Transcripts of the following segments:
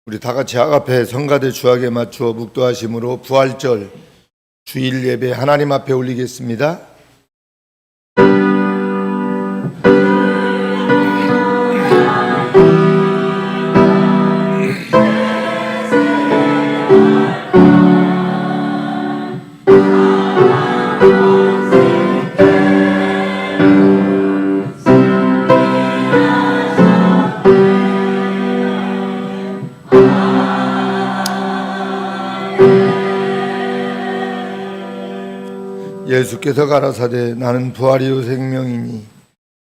우리 다 같이 앞에 성가대 주악에 맞추어 묵도하심으로 부활절 주일 예배 하나님 앞에 올리겠습니다. 예수께서 가라사대 나는 부활이요 생명이니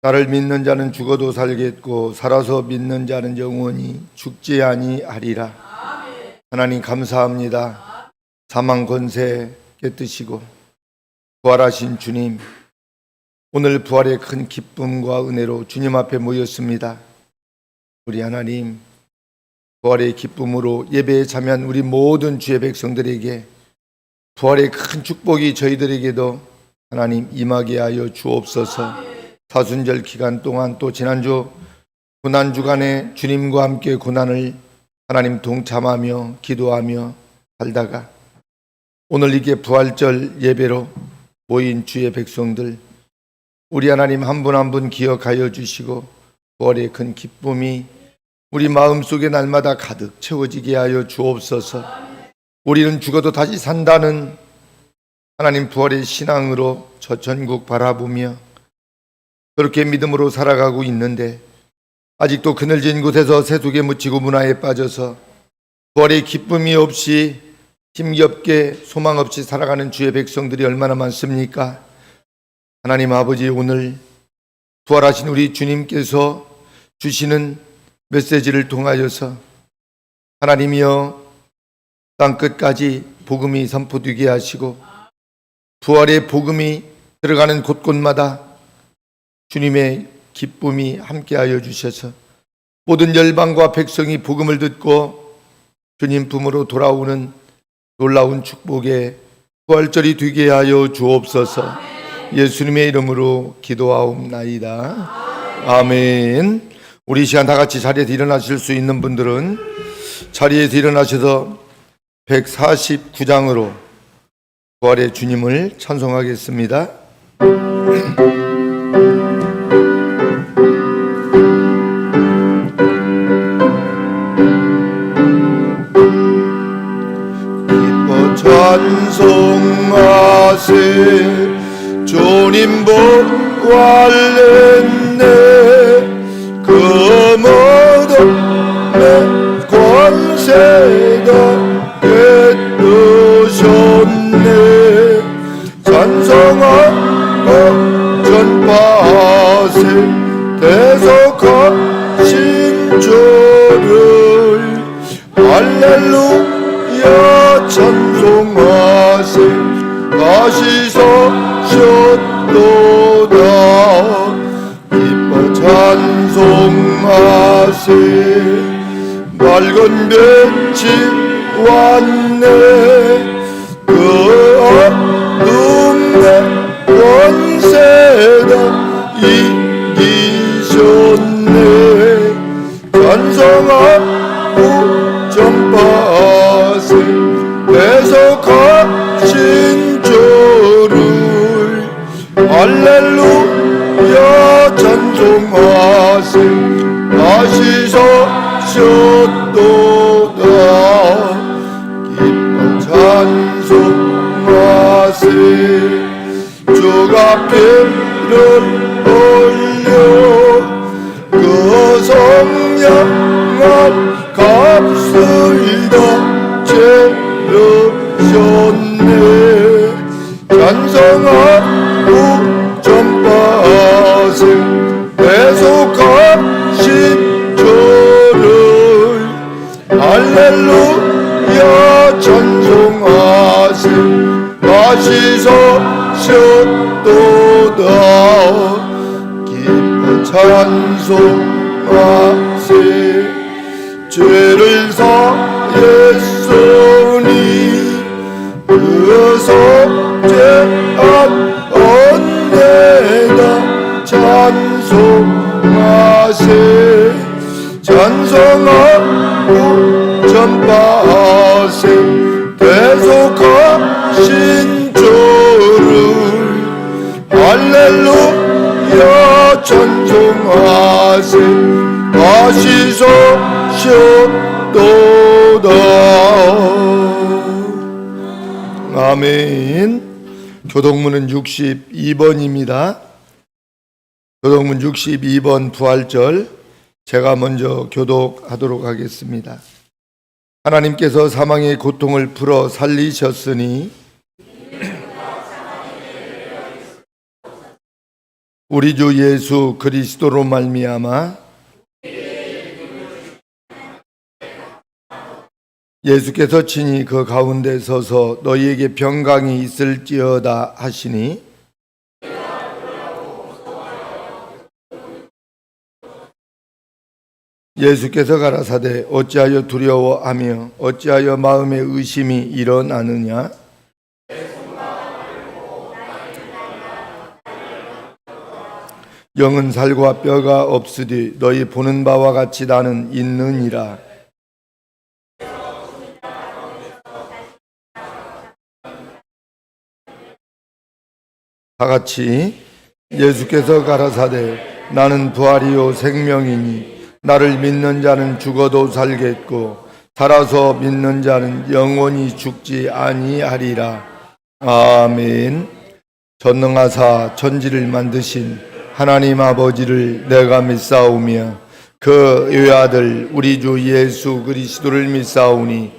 나를 믿는 자는 죽어도 살겠고 살아서 믿는 자는 영원히 죽지 아니하리라. 하나님 감사합니다. 사망 권세 깨뜨시고 부활하신 주님, 오늘 부활의 큰 기쁨과 은혜로 주님 앞에 모였습니다. 우리 하나님, 부활의 기쁨으로 예배에 참여한 우리 모든 주의 백성들에게 부활의 큰 축복이 저희들에게도 하나님 임하게 하여 주옵소서. 사순절 기간 동안 또 지난주 고난주간에 주님과 함께 고난을 하나님 동참하며 기도하며 살다가 오늘 이게 부활절 예배로 모인 주의 백성들, 우리 하나님 한 분 한 분 기억하여 주시고 부활의 큰 기쁨이 우리 마음속에 날마다 가득 채워지게 하여 주옵소서. 우리는 죽어도 다시 산다는 하나님 부활의 신앙으로 저 전국 바라보며 그렇게 믿음으로 살아가고 있는데 아직도 그늘진 곳에서 세속에 묻히고 문화에 빠져서 부활의 기쁨이 없이 힘겹게 소망 없이 살아가는 주의 백성들이 얼마나 많습니까? 하나님 아버지, 오늘 부활하신 우리 주님께서 주시는 메시지를 통하여서 하나님이여 땅끝까지 복음이 선포되게 하시고 부활의 복음이 들어가는 곳곳마다 주님의 기쁨이 함께하여 주셔서 모든 열방과 백성이 복음을 듣고 주님 품으로 돌아오는 놀라운 축복의 부활절이 되게 하여 주옵소서. 예수님의 이름으로 기도하옵나이다. 아멘. 우리 이 시간 다 같이 자리에서 일어나실 수 있는 분들은 자리에서 일어나셔서 149장으로 부활의 주님을 찬송하겠습니다. 기뻐 찬송하세 주님 부활했네 그 모든 내 권세가 깨뜨셨네 찬송하고 전파하세 대속하신 주를 할렐루야 찬송하세 다시 서셨도다 기뻐 찬송하세 맑은 빛이 왔네 그 어둠의 권세다 이기셨네 찬송하고 전파하세 대속하신 주를 할렐루야 찬송하세 다시 서셨도다 찬송하세 주가 피를 흘려 그 성령한 값을 다 채우셨네 찬송하고 전파하세 대속하신 주를 할렐루야 찬송하세 다시 서셨도다 기뻐 찬송하세 죄를 사했으니 그 속죄한 은혜다 찬송하세 찬송하고 전파하세 대속하신 주를 할렐루야 찬송하세 하시소서도다. 아멘. 교독문은 62번입니다. 교독문 62번 부활절 제가 먼저 교독하도록 하겠습니다. 하나님께서 사망의 고통을 풀어 살리셨으니 우리 주 예수 그리스도로 말미암아 예수께서 친히 그 가운데 서서 너희에게 평강이 있을지어다 하시니 예수께서 가라사대 어찌하여 두려워하며 어찌하여 마음에 의심이 일어나느냐. 영은 살과 뼈가 없으되 너희 보는 바와 같이 나는 있느니라. 다같이 예수께서 가라사대 나는 부활이요 생명이니 나를 믿는 자는 죽어도 살겠고 살아서 믿는 자는 영원히 죽지 아니하리라. 아멘. 전능하사 천지를 만드신 하나님 아버지를 내가 믿사오며 그 외아들 우리 주 예수 그리스도를 믿사오니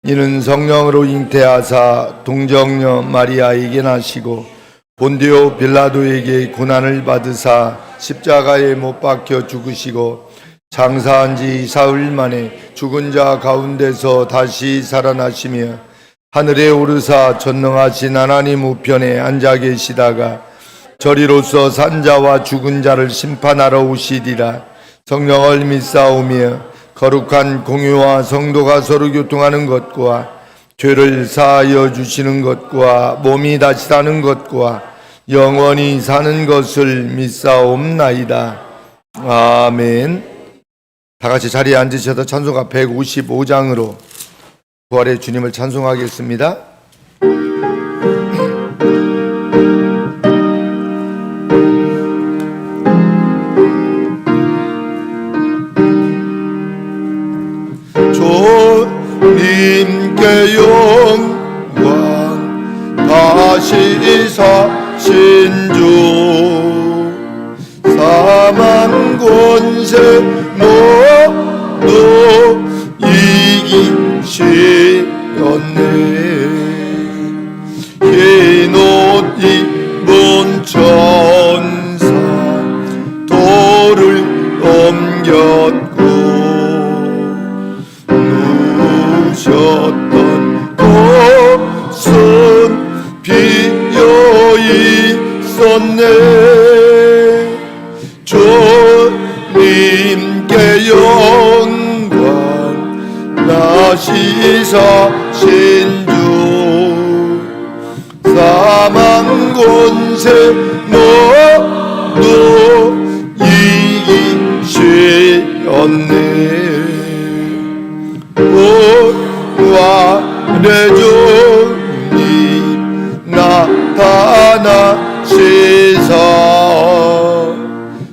이는 성령으로 잉태하사 동정녀 마리아에게 나시고 본디오 빌라도에게 고난을 받으사 십자가에 못 박혀 죽으시고 장사한 지 사흘 만에 죽은 자 가운데서 다시 살아나시며 하늘에 오르사 전능하신 하나님 우편에 앉아 계시다가 저리로서 산자와 죽은 자를 심판하러 오시리라. 성령을 믿사오며 거룩한 공유와 성도가 서로 교통하는 것과 죄를 사하여 주시는 것과 몸이 다시 사는 것과 영원히 사는 것을 믿사옵나이다. 아멘. 다 같이 자리에 앉으셔서 찬송가 155장으로 부활의 주님을 찬송하겠습니다. 주님께 영광 다시 사신 주 사망 권세 모두 이기시었네. 흰 옷 입은 천사 돌을 옮겼고 누우셨던 곳은 비어 있었네. 주님께 영광 다시 사신 주 사망 권세 모두 이기시었네. 부활의 주님 나타나시사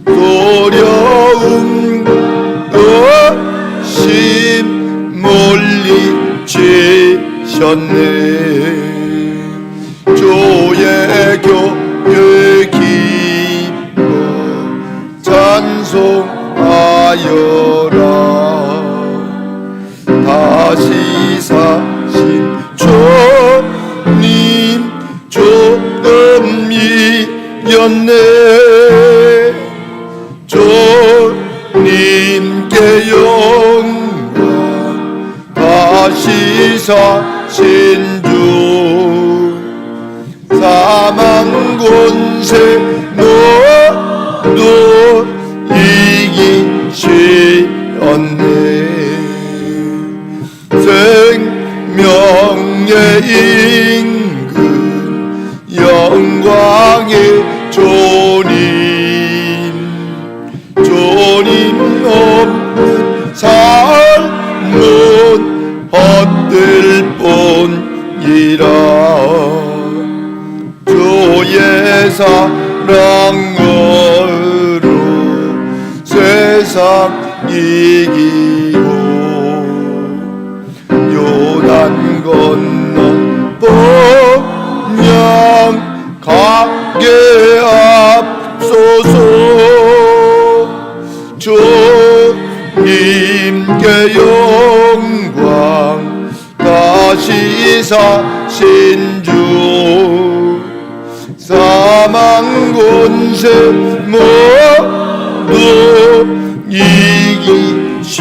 두려움 의심 물리치셨네. 주의 교회 기뻐 찬송하여라. 다시 사신 주님 조금이었네. 주님께 영광 다시 사신 주 사망 권세 모두 이기시었네. 생명의 임금 영광의 주님 주님 없는 삶은 사랑으로 세상 이기고 요단 건너 번영 가게 앞서서 주님께 영광 다시 사신 주 사망 권세 모두 이기시었네.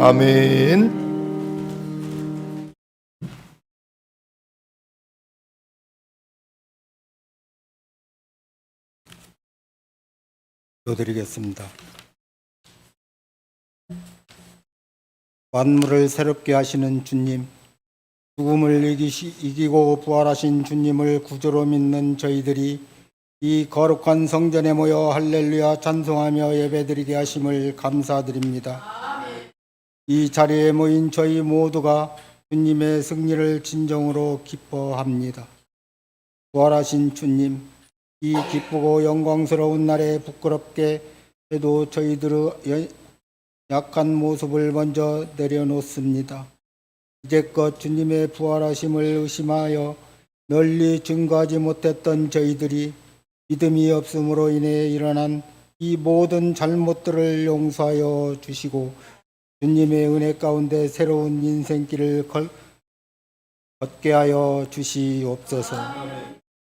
아멘. 기도드리겠습니다. 만물을 새롭게 하시는 주님, 죽음을 이기고 부활하신 주님을 구주로 믿는 저희들이 이 거룩한 성전에 모여 할렐루야 찬송하며 예배드리게 하심을 감사드립니다. 이 자리에 모인 저희 모두가 주님의 승리를 진정으로 기뻐합니다. 부활하신 주님, 이 기쁘고 영광스러운 날에 부끄럽게 해도 저희들의 약한 모습을 먼저 내려놓습니다. 이제껏 주님의 부활하심을 의심하여 널리 증거하지 못했던 저희들이 믿음이 없음으로 인해 일어난 이 모든 잘못들을 용서하여 주시고 주님의 은혜 가운데 새로운 인생길을 걷게 하여 주시옵소서.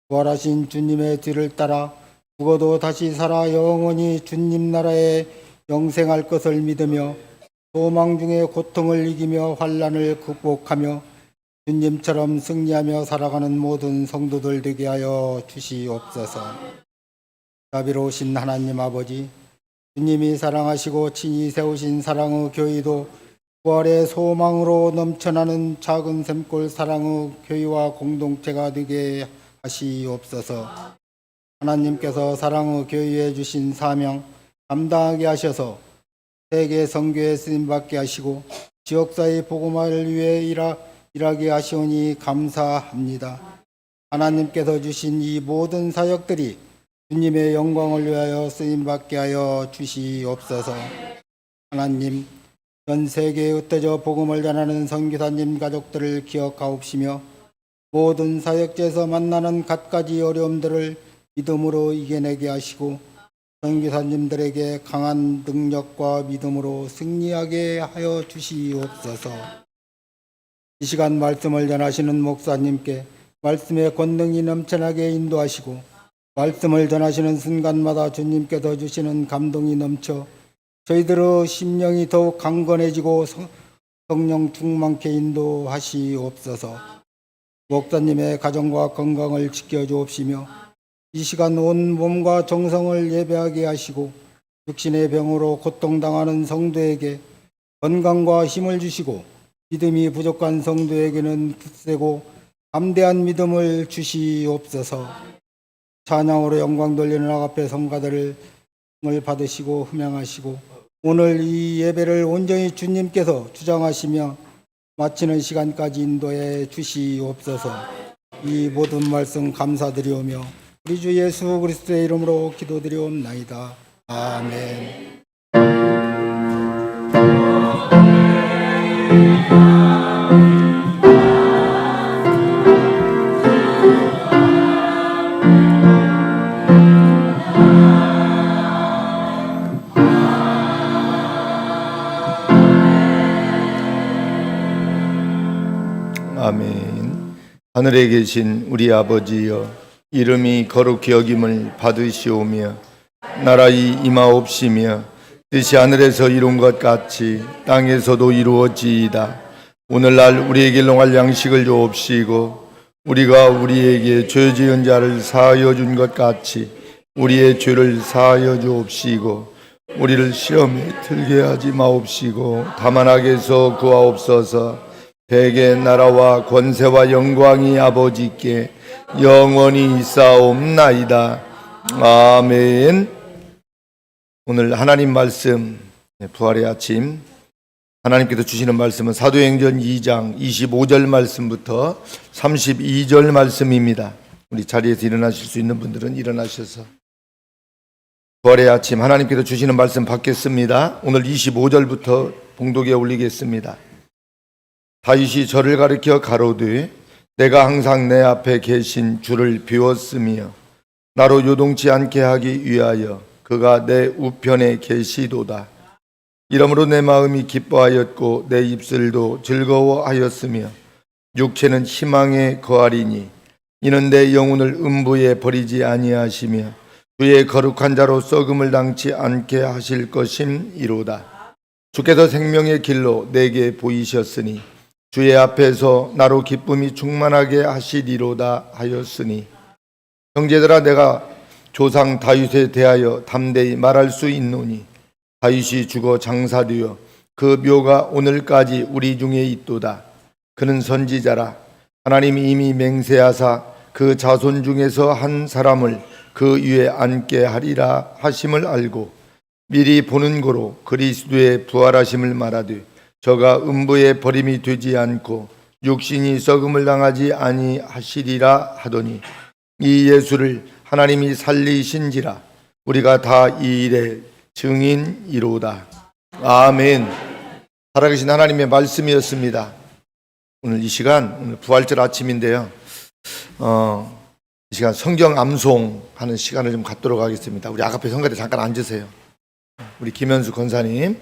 부활하신 주님의 뒤를 따라 죽어도 다시 살아 영원히 주님 나라에 영생할 것을 믿으며 소망 중에 고통을 이기며 환난을 극복하며 주님처럼 승리하며 살아가는 모든 성도들 되게 하여 주시옵소서. 자비로우신 하나님 아버지, 주님이 사랑하시고 친히 세우신 사랑의 교회도 부활의 소망으로 넘쳐나는 작은 샘골 사랑의 교회와 공동체가 되게 하시옵소서. 하나님께서 사랑의 교회에 주신 사명 감당하게 하셔서 세계 선교에 쓰임받게 하시고 지역사회 복음화를 위해 일하게 하시오니 감사합니다. 하나님께서 주신 이 모든 사역들이 주님의 영광을 위하여 쓰임받게 하여 주시옵소서. 하나님, 전 세계에 흩어져 복음을 전하는 선교사님 가족들을 기억하옵시며 모든 사역지에서 만나는 갖가지 어려움들을 믿음으로 이겨내게 하시고 선교사님들에게 강한 능력과 믿음으로 승리하게 하여 주시옵소서. 이 시간 말씀을 전하시는 목사님께 말씀의 권능이 넘쳐나게 인도하시고 말씀을 전하시는 순간마다 주님께서 주시는 감동이 넘쳐 저희들의 심령이 더욱 강건해지고 성령 충만케 인도하시옵소서. 목사님의 가정과 건강을 지켜주옵시며 이 시간 온 몸과 정성을 예배하게 하시고 육신의 병으로 고통당하는 성도에게 건강과 힘을 주시고 믿음이 부족한 성도에게는 굳세고 담대한 믿음을 주시옵소서. 찬양으로 영광 돌리는 앞에 성가들을 받으시고 흠양하시고 오늘 이 예배를 온전히 주님께서 주장하시며 마치는 시간까지 인도해 주시옵소서. 이 모든 말씀 감사드리오며 우리 주 예수 그리스도의 이름으로 기도드리옵나이다. 아멘. 아멘. 하늘에 계신 우리 아버지여, 이름이 거룩히 여김을 받으시오며 나라의 임하옵시며 뜻이 하늘에서 이룬 것 같이 땅에서도 이루어지이다. 오늘날 우리에게 일용할 양식을 주옵시고 우리가 우리에게 죄 지은 자를 사하여 준 것 같이 우리의 죄를 사하여 주옵시고 우리를 시험에 들게 하지 마옵시고 다만 악에서 구하옵소서. 백의 나라와 권세와 영광이 아버지께 영원히 있사옵나이다. 아멘. 오늘 하나님 말씀 부활의 아침 하나님께서 주시는 말씀은 사도행전 2장 25절 말씀부터 32절 말씀입니다. 우리 자리에서 일어나실 수 있는 분들은 일어나셔서 부활의 아침 하나님께서 주시는 말씀 받겠습니다. 오늘 25절부터 봉독에 올리겠습니다. 다윗이 저를 가리켜 가로되 내가 항상 내 앞에 계신 주를 비웠으며 나로 요동치 않게 하기 위하여 그가 내 우편에 계시도다. 이러므로 내 마음이 기뻐하였고 내 입술도 즐거워하였으며 육체는 희망에 거하리니 이는 내 영혼을 음부에 버리지 아니하시며 주의 거룩한 자로 썩음을 당치 않게 하실 것임이로다. 주께서 생명의 길로 내게 보이셨으니 주의 앞에서 나로 기쁨이 충만하게 하시리로다 하였으니 형제들아 내가 조상 다윗에 대하여 담대히 말할 수 있노니 다윗이 죽어 장사되어 그 묘가 오늘까지 우리 중에 있도다. 그는 선지자라. 하나님이 이미 맹세하사 그 자손 중에서 한 사람을 그 위에 앉게 하리라 하심을 알고 미리 보는 고로 그리스도의 부활하심을 말하되 저가 음부에 버림이 되지 않고 육신이 썩음을 당하지 아니하시리라 하더니 이 예수를 하나님이 살리신지라. 우리가 다 이 일에 증인이로다. 아멘. 살아계신 하나님의 말씀이었습니다. 오늘 이 시간 오늘 부활절 아침인데요. 이 시간 성경 암송하는 시간을 좀 갖도록 하겠습니다. 우리 아가페 성가대 잠깐 앉으세요. 우리 김현수 권사님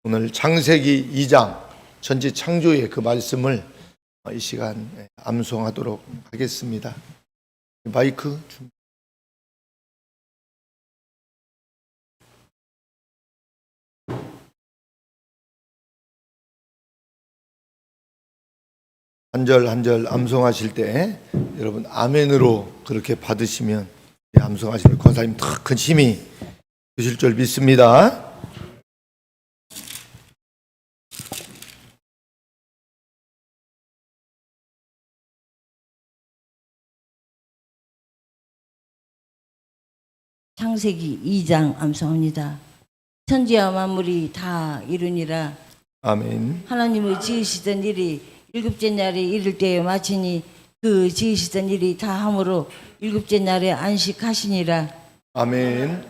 오늘 창세기 2장 전지 창조의 그 말씀을 이 시간 암송하도록 하겠습니다. 마이크 준비. 한 절 한 절 암송하실 때 여러분 아멘으로 그렇게 받으시면 암송하실 권사님 더 큰 힘이 되실 줄 믿습니다. 창세기 2장 암송합니다. 천지와 만물이 다 이루니라. 아멘. 하나님의 지으시던 일이 일곱째 날에 이를 때에 마치니 그 지으시던 일이 다 함으로 일곱째 날에 안식하시니라. 아멘.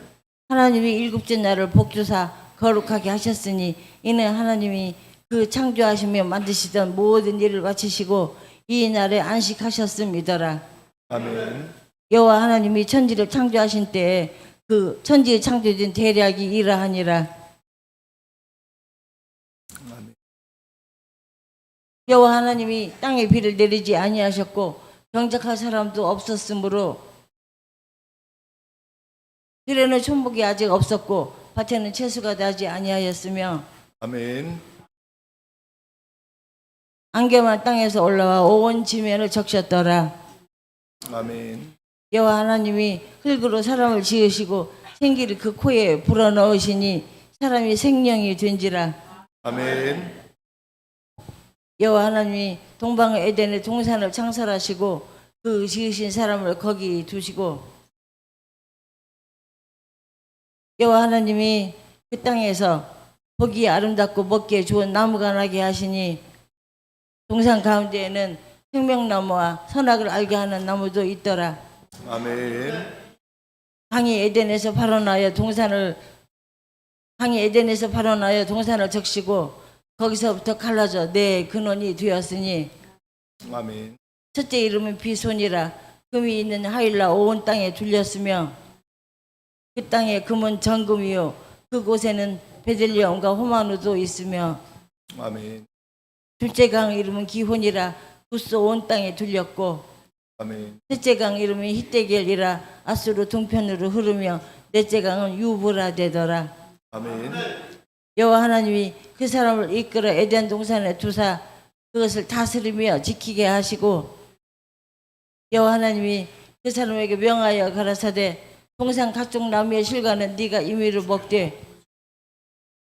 하나님이 일곱째 날을 복주사 거룩하게 하셨으니 이는 하나님이 그 창조하시며 만드시던 모든 일을 마치시고 이 날에 안식하셨음이더라. 아멘. 여호와 하나님이 천지를 창조하신 때에 그 천지에 창조된 대략이 이러하니라. 여호와 하나님이 땅에 비를 내리지 아니하셨고 경작할 사람도 없었으므로 들에는 촌복이 아직 없었고 밭에는 채소가 나지 아니하였으며 아멘. 안개만 땅에서 올라와 온 지면을 적셨더라. 아멘. 여호와 하나님이 흙으로 사람을 지으시고 생기를 그 코에 불어넣으시니 사람이 생명이 된지라. 아멘. 여호와 하나님이 동방의 에덴의 동산을 창설하시고 그 지으신 사람을 거기 두시고 여호와 하나님이 그 땅에서 보기에 아름답고 먹기에 좋은 나무가 나게 하시니 동산 가운데에는 생명나무와 선악을 알게 하는 나무도 있더라. 아멘. 강이 에덴에서 발원하여 동산을 적시고 거기서부터 갈라져 내 근원이 되었으니 아멘. 첫째 이름은 비손이라. 금이 있는 하일라 온 땅에 둘렸으며 그 땅에 금은 정금이요 그곳에는 베들레헴과 호마누도 있으며 아멘. 둘째 강 이름은 기혼이라. 구스 온 땅에 둘렸고 아멘. 셋째 강 이름은 히데겔이라. 아수르 동편으로 흐르며 넷째 강은 유브라 되더라. 아멘. 여호와 하나님이 그 사람을 이끌어 에덴 동산에 두사 그것을 다스리며 지키게 하시고 여호와 하나님이 그 사람에게 명하여 가라사대 동산 각종 나무의 실과는 네가 임의로 먹되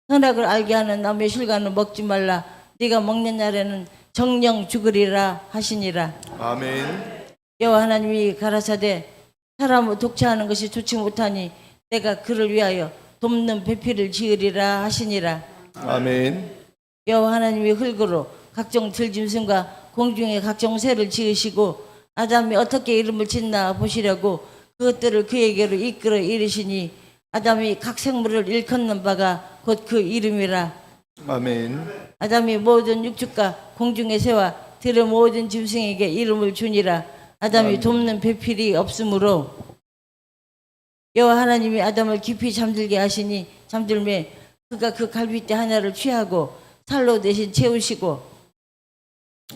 선악을 알게 하는 나무의 실과는 먹지 말라. 네가 먹는 날에는 정령 죽으리라 하시니라. 아멘. 여호와 하나님이 가라사대 사람을 독차하는 것이 좋지 못하니 내가 그를 위하여 돕는 배필을 지으리라 하시니라. 아멘. 여호와 하나님이 흙으로 각종 들짐승과 공중의 각종 새를 지으시고 아담이 어떻게 이름을 짓나 보시려고 그것들을 그에게로 이끌어 이르시니 아담이 각 생물을 일컫는 바가 곧 그 이름이라. 아멘. 아담이 모든 육축과 공중의 새와 들의 모든 짐승에게 이름을 주니라. 아담이 돕는 배필이 없으므로 여호와 하나님이 아담을 깊이 잠들게 하시니 잠들매 그가 그 갈빗대 하나를 취하고 살로 대신 채우시고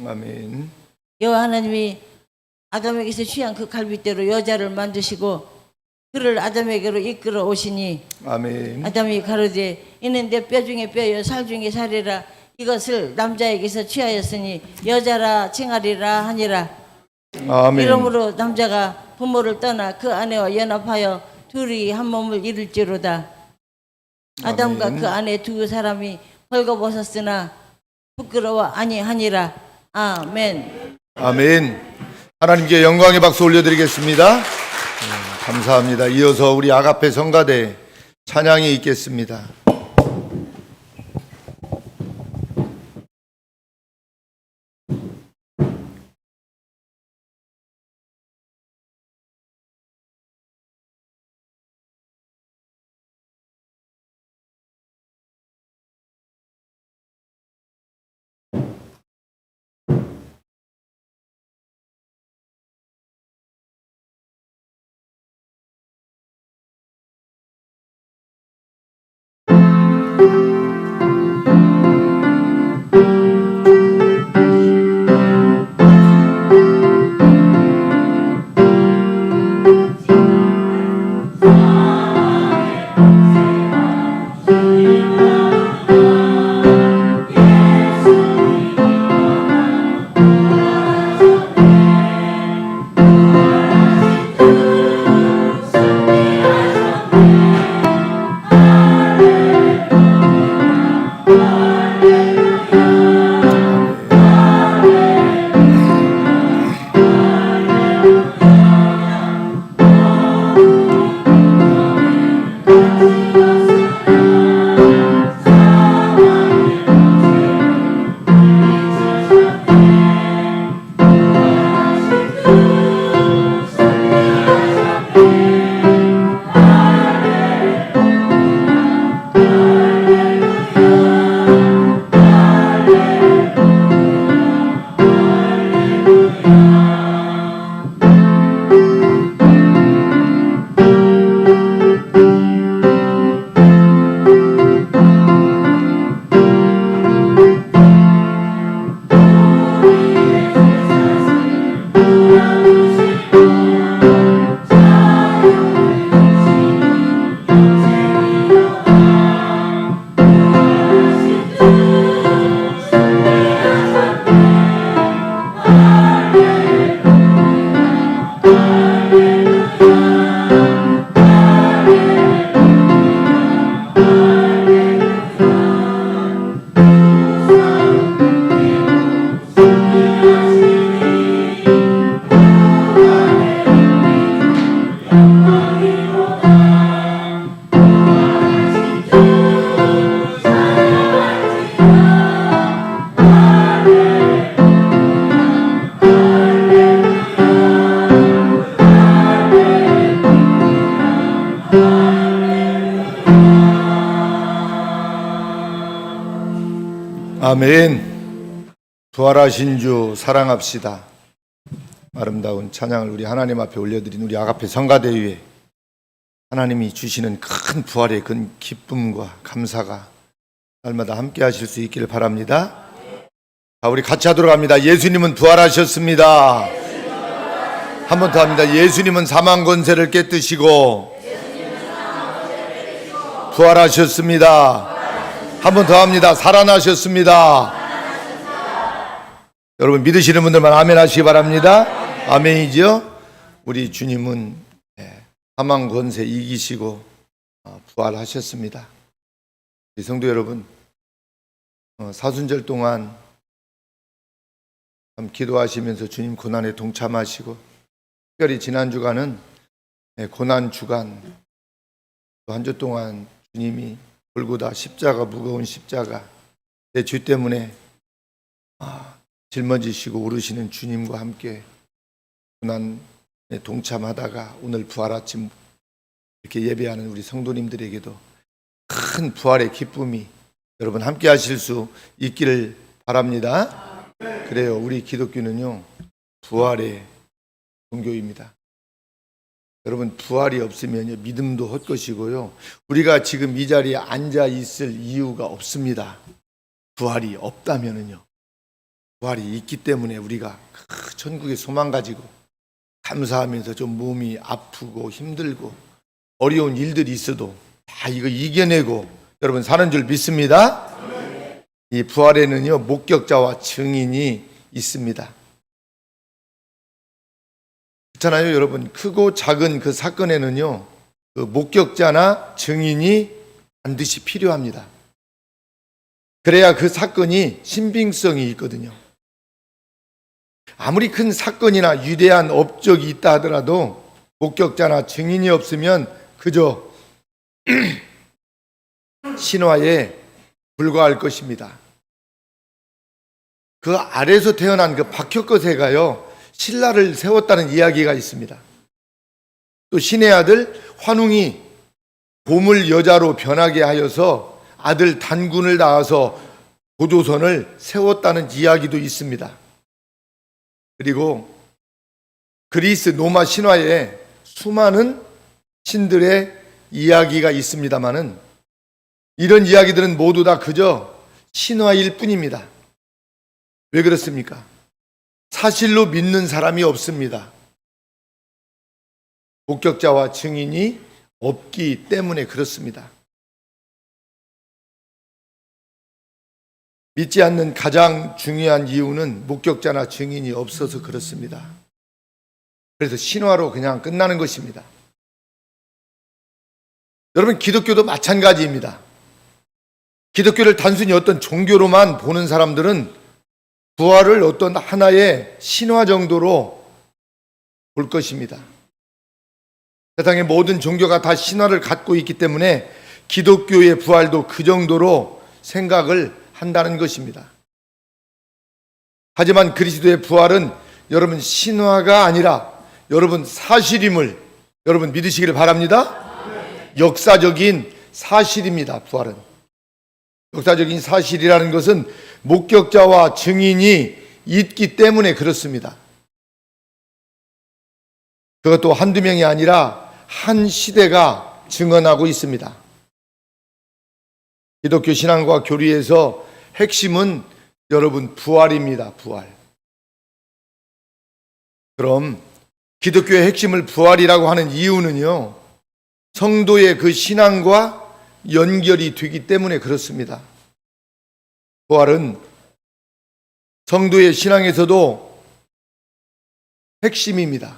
아멘. 여호와 하나님이 아담에게서 취한 그 갈빗대로 여자를 만드시고 그를 아담에게로 이끌어 오시니 아멘. 아담이 가로되 이는 내 뼈 중에 뼈요 살 중에 살이라. 이것을 남자에게서 취하였으니 여자라 칭하리라 하니라. 아멘. 이러므로 남자가 부모를 떠나 그 아내와 연합하여 둘이 한 몸을 이룰지로다. 아담과 아멘. 그 아내 두 사람이 벌거벗었으나 부끄러워 아니하니라. 아멘. 아멘. 하나님께 영광의 박수 올려드리겠습니다. 감사합니다. 이어서 우리 아가페 성가대 찬양이 있겠습니다. 아멘. 부활하신 주 사랑합시다. 아름다운 찬양을 우리 하나님 앞에 올려드린 우리 아가페 성가대 위에 하나님이 주시는 큰 부활의 그 기쁨과 감사가 날마다 함께 하실 수 있기를 바랍니다. 자, 우리 같이 하도록 합니다. 예수님은 부활하셨습니다. 한 번 더 합니다. 예수님은 사망 권세를 깨뜨시고 부활하셨습니다. 한 번 더 합니다. 살아나셨습니다. 여러분 믿으시는 분들만 아멘 하시기 바랍니다. 아멘이죠? 우리 주님은 사망 권세 이기시고 부활하셨습니다. 우리 성도 여러분, 사순절 동안 참 기도하시면서 주님 고난에 동참하시고, 특별히 지난 주간은 고난 주간, 한 주 동안 주님이 골고다 십자가, 무거운 십자가 내 죄 때문에 짊어지시고 오르시는 주님과 함께 고난에 동참하다가 오늘 부활 아침 이렇게 예배하는 우리 성도님들에게도 큰 부활의 기쁨이 여러분 함께 하실 수 있기를 바랍니다. 그래요. 우리 기독교는요, 부활의 종교입니다. 여러분, 부활이 없으면요, 믿음도 헛것이고요, 우리가 지금 이 자리에 앉아 있을 이유가 없습니다. 부활이 없다면은요, 부활이 있기 때문에 우리가 그 천국의 소망 가지고 감사하면서 좀 몸이 아프고 힘들고 어려운 일들이 있어도 다 이거 이겨내고 여러분 사는 줄 믿습니다. 이 부활에는요, 목격자와 증인이 있습니다. 그렇잖아요, 여러분. 크고 작은 그 사건에는요, 그 목격자나 증인이 반드시 필요합니다. 그래야 그 사건이 신빙성이 있거든요. 아무리 큰 사건이나 위대한 업적이 있다 하더라도 목격자나 증인이 없으면 그저 신화에 불과할 것입니다. 그 아래에서 태어난 그 박혁거세가요, 신라를 세웠다는 이야기가 있습니다. 또 신의 아들 환웅이 보물 여자로 변하게 하여서 아들 단군을 낳아서 고조선을 세웠다는 이야기도 있습니다. 그리고 그리스 로마 신화에 수많은 신들의 이야기가 있습니다마는 이런 이야기들은 모두 다 그저 신화일 뿐입니다. 왜 그렇습니까? 사실로 믿는 사람이 없습니다. 목격자와 증인이 없기 때문에 그렇습니다. 믿지 않는 가장 중요한 이유는 목격자나 증인이 없어서 그렇습니다. 그래서 신화로 그냥 끝나는 것입니다. 여러분, 기독교도 마찬가지입니다. 기독교를 단순히 어떤 종교로만 보는 사람들은 부활을 어떤 하나의 신화 정도로 볼 것입니다. 세상의 모든 종교가 다 신화를 갖고 있기 때문에 기독교의 부활도 그 정도로 생각을 한다는 것입니다. 하지만 그리스도의 부활은 여러분 신화가 아니라 여러분 사실임을 여러분 믿으시기를 바랍니다. 역사적인 사실입니다. 부활은 역사적인 사실이라는 것은 목격자와 증인이 있기 때문에 그렇습니다. 그것도 한두 명이 아니라 한 시대가 증언하고 있습니다. 기독교 신앙과 교리에서 핵심은 여러분 부활입니다. 부활. 그럼 기독교의 핵심을 부활이라고 하는 이유는요, 성도의 그 신앙과 연결이 되기 때문에 그렇습니다. 부활은 성도의 신앙에서도 핵심입니다.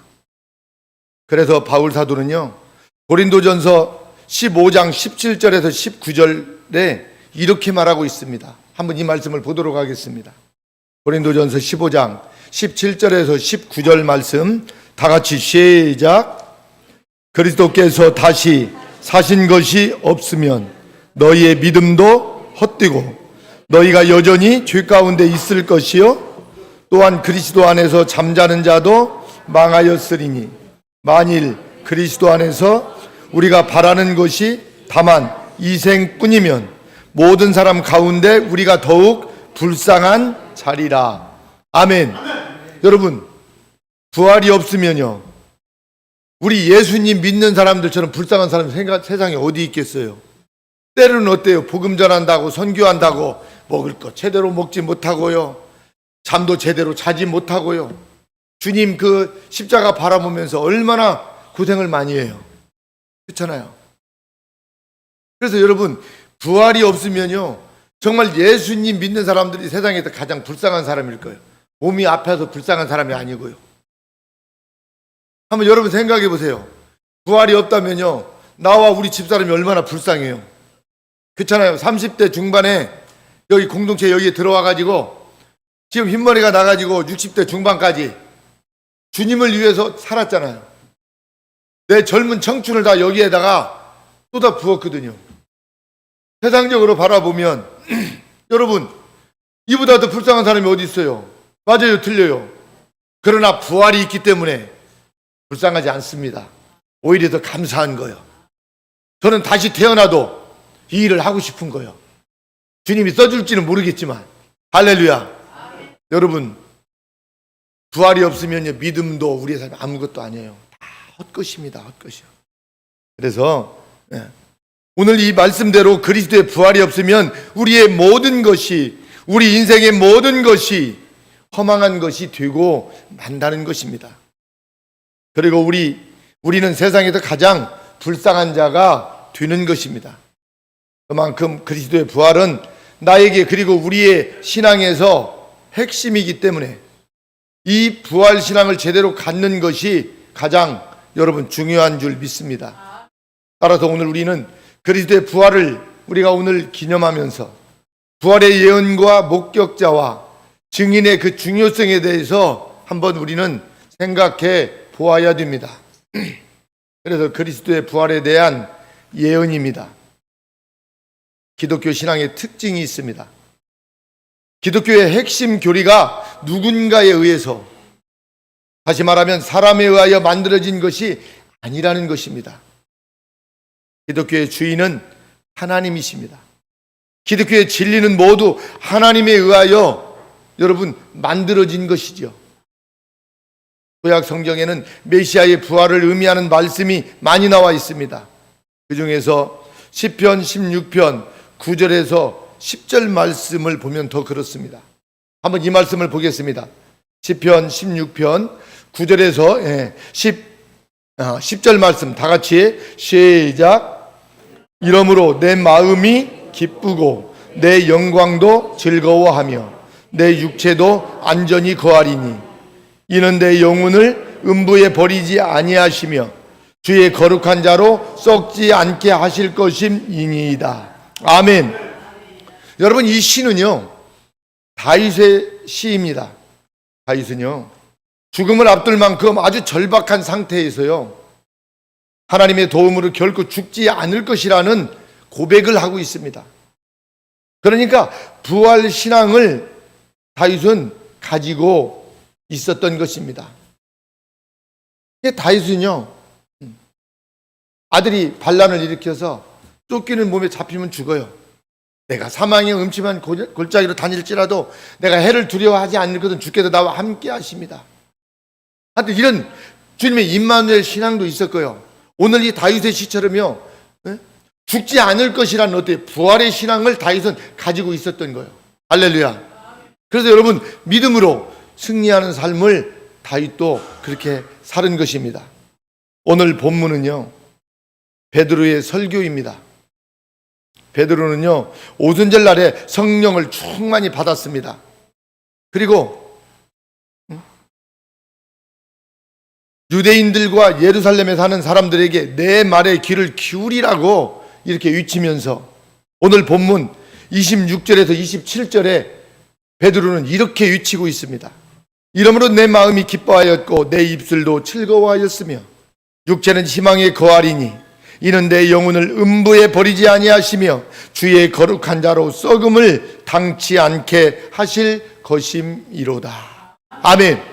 그래서 바울 사도는요, 고린도전서 15장 17절에서 19절에 이렇게 말하고 있습니다. 한번 이 말씀을 보도록 하겠습니다. 고린도전서 15장 17절에서 19절 말씀 다 같이 시작. 그리스도께서 다시 사신 것이 없으면 너희의 믿음도 헛되고 너희가 여전히 죄 가운데 있을 것이요 또한 그리스도 안에서 잠자는 자도 망하였으리니 만일 그리스도 안에서 우리가 바라는 것이 다만 이 생뿐이면 모든 사람 가운데 우리가 더욱 불쌍한 자리라. 아멘. 여러분, 부활이 없으면요, 우리 예수님 믿는 사람들처럼 불쌍한 사람이 세상에 어디 있겠어요? 때로는 어때요? 복음 전한다고 선교한다고 먹을 거 제대로 먹지 못하고요, 잠도 제대로 자지 못하고요, 주님 그 십자가 바라보면서 얼마나 고생을 많이 해요. 그렇잖아요. 그래서 여러분, 부활이 없으면요, 정말 예수님 믿는 사람들이 세상에서 가장 불쌍한 사람일 거예요. 몸이 아파서 불쌍한 사람이 아니고요. 한번 여러분 생각해 보세요. 부활이 없다면요, 나와 우리 집사람이 얼마나 불쌍해요. 그렇잖아요. 30대 중반에 여기 공동체 여기에 들어와가지고 지금 흰머리가 나가지고 60대 중반까지 주님을 위해서 살았잖아요. 내 젊은 청춘을 다 여기에다가 쏟아 부었거든요. 세상적으로 바라보면 여러분 이보다 더 불쌍한 사람이 어디 있어요? 맞아요, 틀려요. 그러나 부활이 있기 때문에 불쌍하지 않습니다. 오히려 더 감사한 거예요. 저는 다시 태어나도 이 일을 하고 싶은 거예요. 주님이 써줄지는 모르겠지만 할렐루야. 여러분, 부활이 없으면 믿음도 우리의 삶에 아무것도 아니에요. 다 헛것입니다. 헛것이요. 그래서 오늘 이 말씀대로 그리스도의 부활이 없으면 우리의 모든 것이, 우리 인생의 모든 것이 허망한 것이 되고 만다는 것입니다. 그리고 우리는 세상에서 가장 불쌍한 자가 되는 것입니다. 그만큼 그리스도의 부활은 나에게 그리고 우리의 신앙에서 핵심이기 때문에 이 부활 신앙을 제대로 갖는 것이 가장 여러분 중요한 줄 믿습니다. 따라서 오늘 우리는 그리스도의 부활을 우리가 오늘 기념하면서 부활의 예언과 목격자와 증인의 그 중요성에 대해서 한번 우리는 생각해 보아야 됩니다. 그래서 그리스도의 부활에 대한 예언입니다. 기독교 신앙의 특징이 있습니다. 기독교의 핵심 교리가 누군가에 의해서, 다시 말하면 사람에 의하여 만들어진 것이 아니라는 것입니다. 기독교의 주인은 하나님이십니다. 기독교의 진리는 모두 하나님에 의하여 여러분 만들어진 것이죠. 구약 성경에는 메시아의 부활을 의미하는 말씀이 많이 나와 있습니다. 그 중에서 시편 16편 9절에서 10절 말씀을 보면 더 그렇습니다. 한번 이 말씀을 보겠습니다. 시편 16편 9절에서 10절 말씀 다 같이 시작. 이러므로 내 마음이 기쁘고 내 영광도 즐거워하며 내 육체도 안전히 거하리니 이는 내 영혼을 음부에 버리지 아니하시며 주의 거룩한 자로 썩지 않게 하실 것임이니이다. 아멘. 여러분, 이 시는요 다윗의 시입니다. 다윗은요 죽음을 앞둘 만큼 아주 절박한 상태에서요 하나님의 도움으로 결코 죽지 않을 것이라는 고백을 하고 있습니다. 그러니까 부활 신앙을 다윗은 가지고 있었던 것입니다. 다윗은요 아들이 반란을 일으켜서 쫓기는 몸에 잡히면 죽어요. 내가 사망의 음침한 골짜기로 다닐지라도 내가 해를 두려워하지 않거든 주께서 나와 함께 하십니다. 하여튼 이런 주님의 임마누엘 신앙도 있었고요. 오늘 이 다윗의 시처럼요 죽지 않을 것이라는 어때요? 부활의 신앙을 다윗은 가지고 있었던 거예요. 할렐루야. 그래서 여러분 믿음으로 승리하는 삶을 다윗도 그렇게 사는 것입니다. 오늘 본문은요 베드로의 설교입니다. 베드로는요 오순절 날에 성령을 충만히 받았습니다. 그리고 유대인들과 예루살렘에 사는 사람들에게 내 말에 귀를 기울이라고 이렇게 외치면서 오늘 본문 26절에서 27절에 베드로는 이렇게 외치고 있습니다. 이러므로 내 마음이 기뻐하였고 내 입술도 즐거워하였으며 육체는 희망에 거하리니 이는 내 영혼을 음부에 버리지 아니하시며 주의 거룩한 자로 썩음을 당치 않게 하실 것임이로다. 아멘.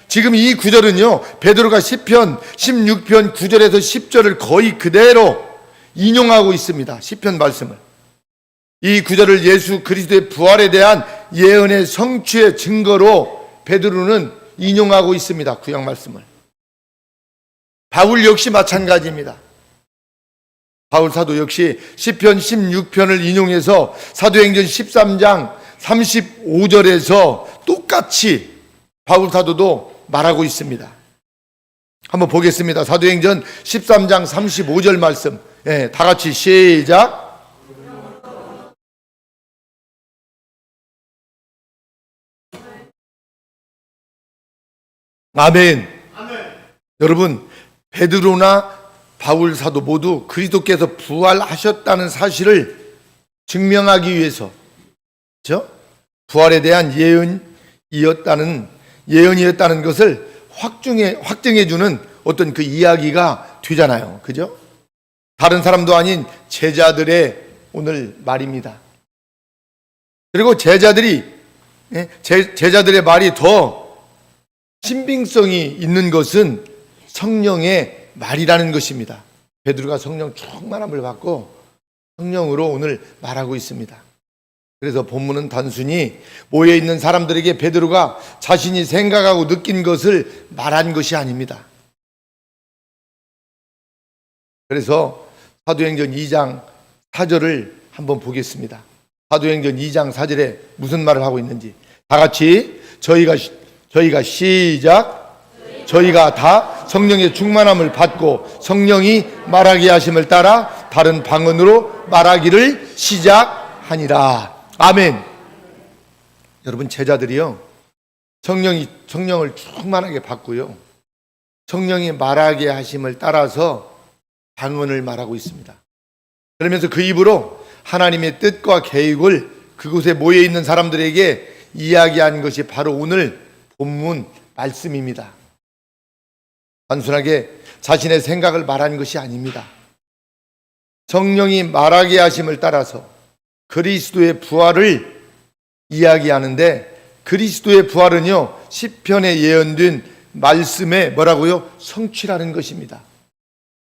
지금 이 구절은요 베드로가 시편 16편 9절에서 10절을 거의 그대로 인용하고 있습니다. 시편 말씀을. 이 구절을 예수 그리스도의 부활에 대한 예언의 성취의 증거로 베드로는 인용하고 있습니다. 구약 말씀을. 바울 역시 마찬가지입니다. 바울 사도 역시 시편 16편을 인용해서 사도행전 13장 35절에서 똑같이 바울 사도도 말하고 있습니다. 한번 보겠습니다. 사도행전 13장 35절 말씀. 다 같이 시작. 아멘. 여러분, 베드로나 바울 사도 모두 그리스도께서 부활하셨다는 사실을 증명하기 위해서, 그렇죠? 부활에 대한 예언이었다는 것을 확증해 주는 어떤 그 이야기가 되잖아요. 그죠? 다른 사람도 아닌 제자들의 오늘 말입니다. 그리고 제자들의 말이 더 신빙성이 있는 것은 성령의 말이라는 것입니다. 베드로가 성령 충만함을 받고 성령으로 오늘 말하고 있습니다. 그래서 본문은 단순히 모여 있는 사람들에게 베드로가 자신이 생각하고 느낀 것을 말한 것이 아닙니다. 그래서 사도행전 2장 4절을 한번 보겠습니다. 사도행전 2장 4절에 무슨 말을 하고 있는지 다 같이 저희가 시작. 저희가 다 성령의 충만함을 받고 성령이 말하게 하심을 따라 다른 방언으로 말하기를 시작하니라. 아멘. 여러분, 제자들이요, 성령을 충만하게 받고요, 성령이 말하게 하심을 따라서 방언을 말하고 있습니다. 그러면서 그 입으로 하나님의 뜻과 계획을 그곳에 모여 있는 사람들에게 이야기한 것이 바로 오늘 본문 말씀입니다. 단순하게 자신의 생각을 말한 것이 아닙니다. 성령이 말하게 하심을 따라서 그리스도의 부활을 이야기하는데, 그리스도의 부활은요, 시편에 예언된 말씀에 뭐라고요? 성취라는 것입니다.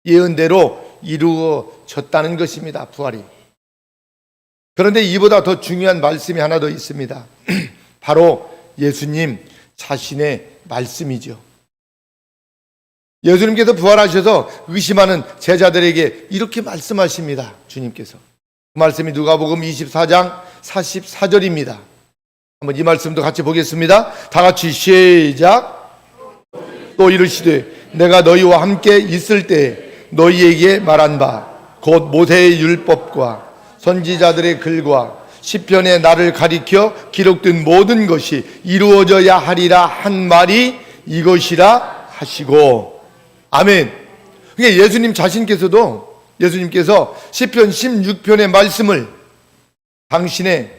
예언대로 이루어졌다는 것입니다. 부활이. 그런데 이보다 더 중요한 말씀이 하나 더 있습니다. 바로 예수님 자신의 말씀이죠. 예수님께서 부활하셔서 의심하는 제자들에게 이렇게 말씀하십니다. 주님께서. 그 말씀이 누가복음 24장 44절입니다. 한번 이 말씀도 같이 보겠습니다. 다 같이 시작. 또 이르시되 내가 너희와 함께 있을 때 너희에게 말한 바 곧 모세의 율법과 선지자들의 글과 시편에 나를 가리켜 기록된 모든 것이 이루어져야 하리라 한 말이 이것이라 하시고. 아멘. 그러니까 예수님께서 시편 16편의 말씀을 당신의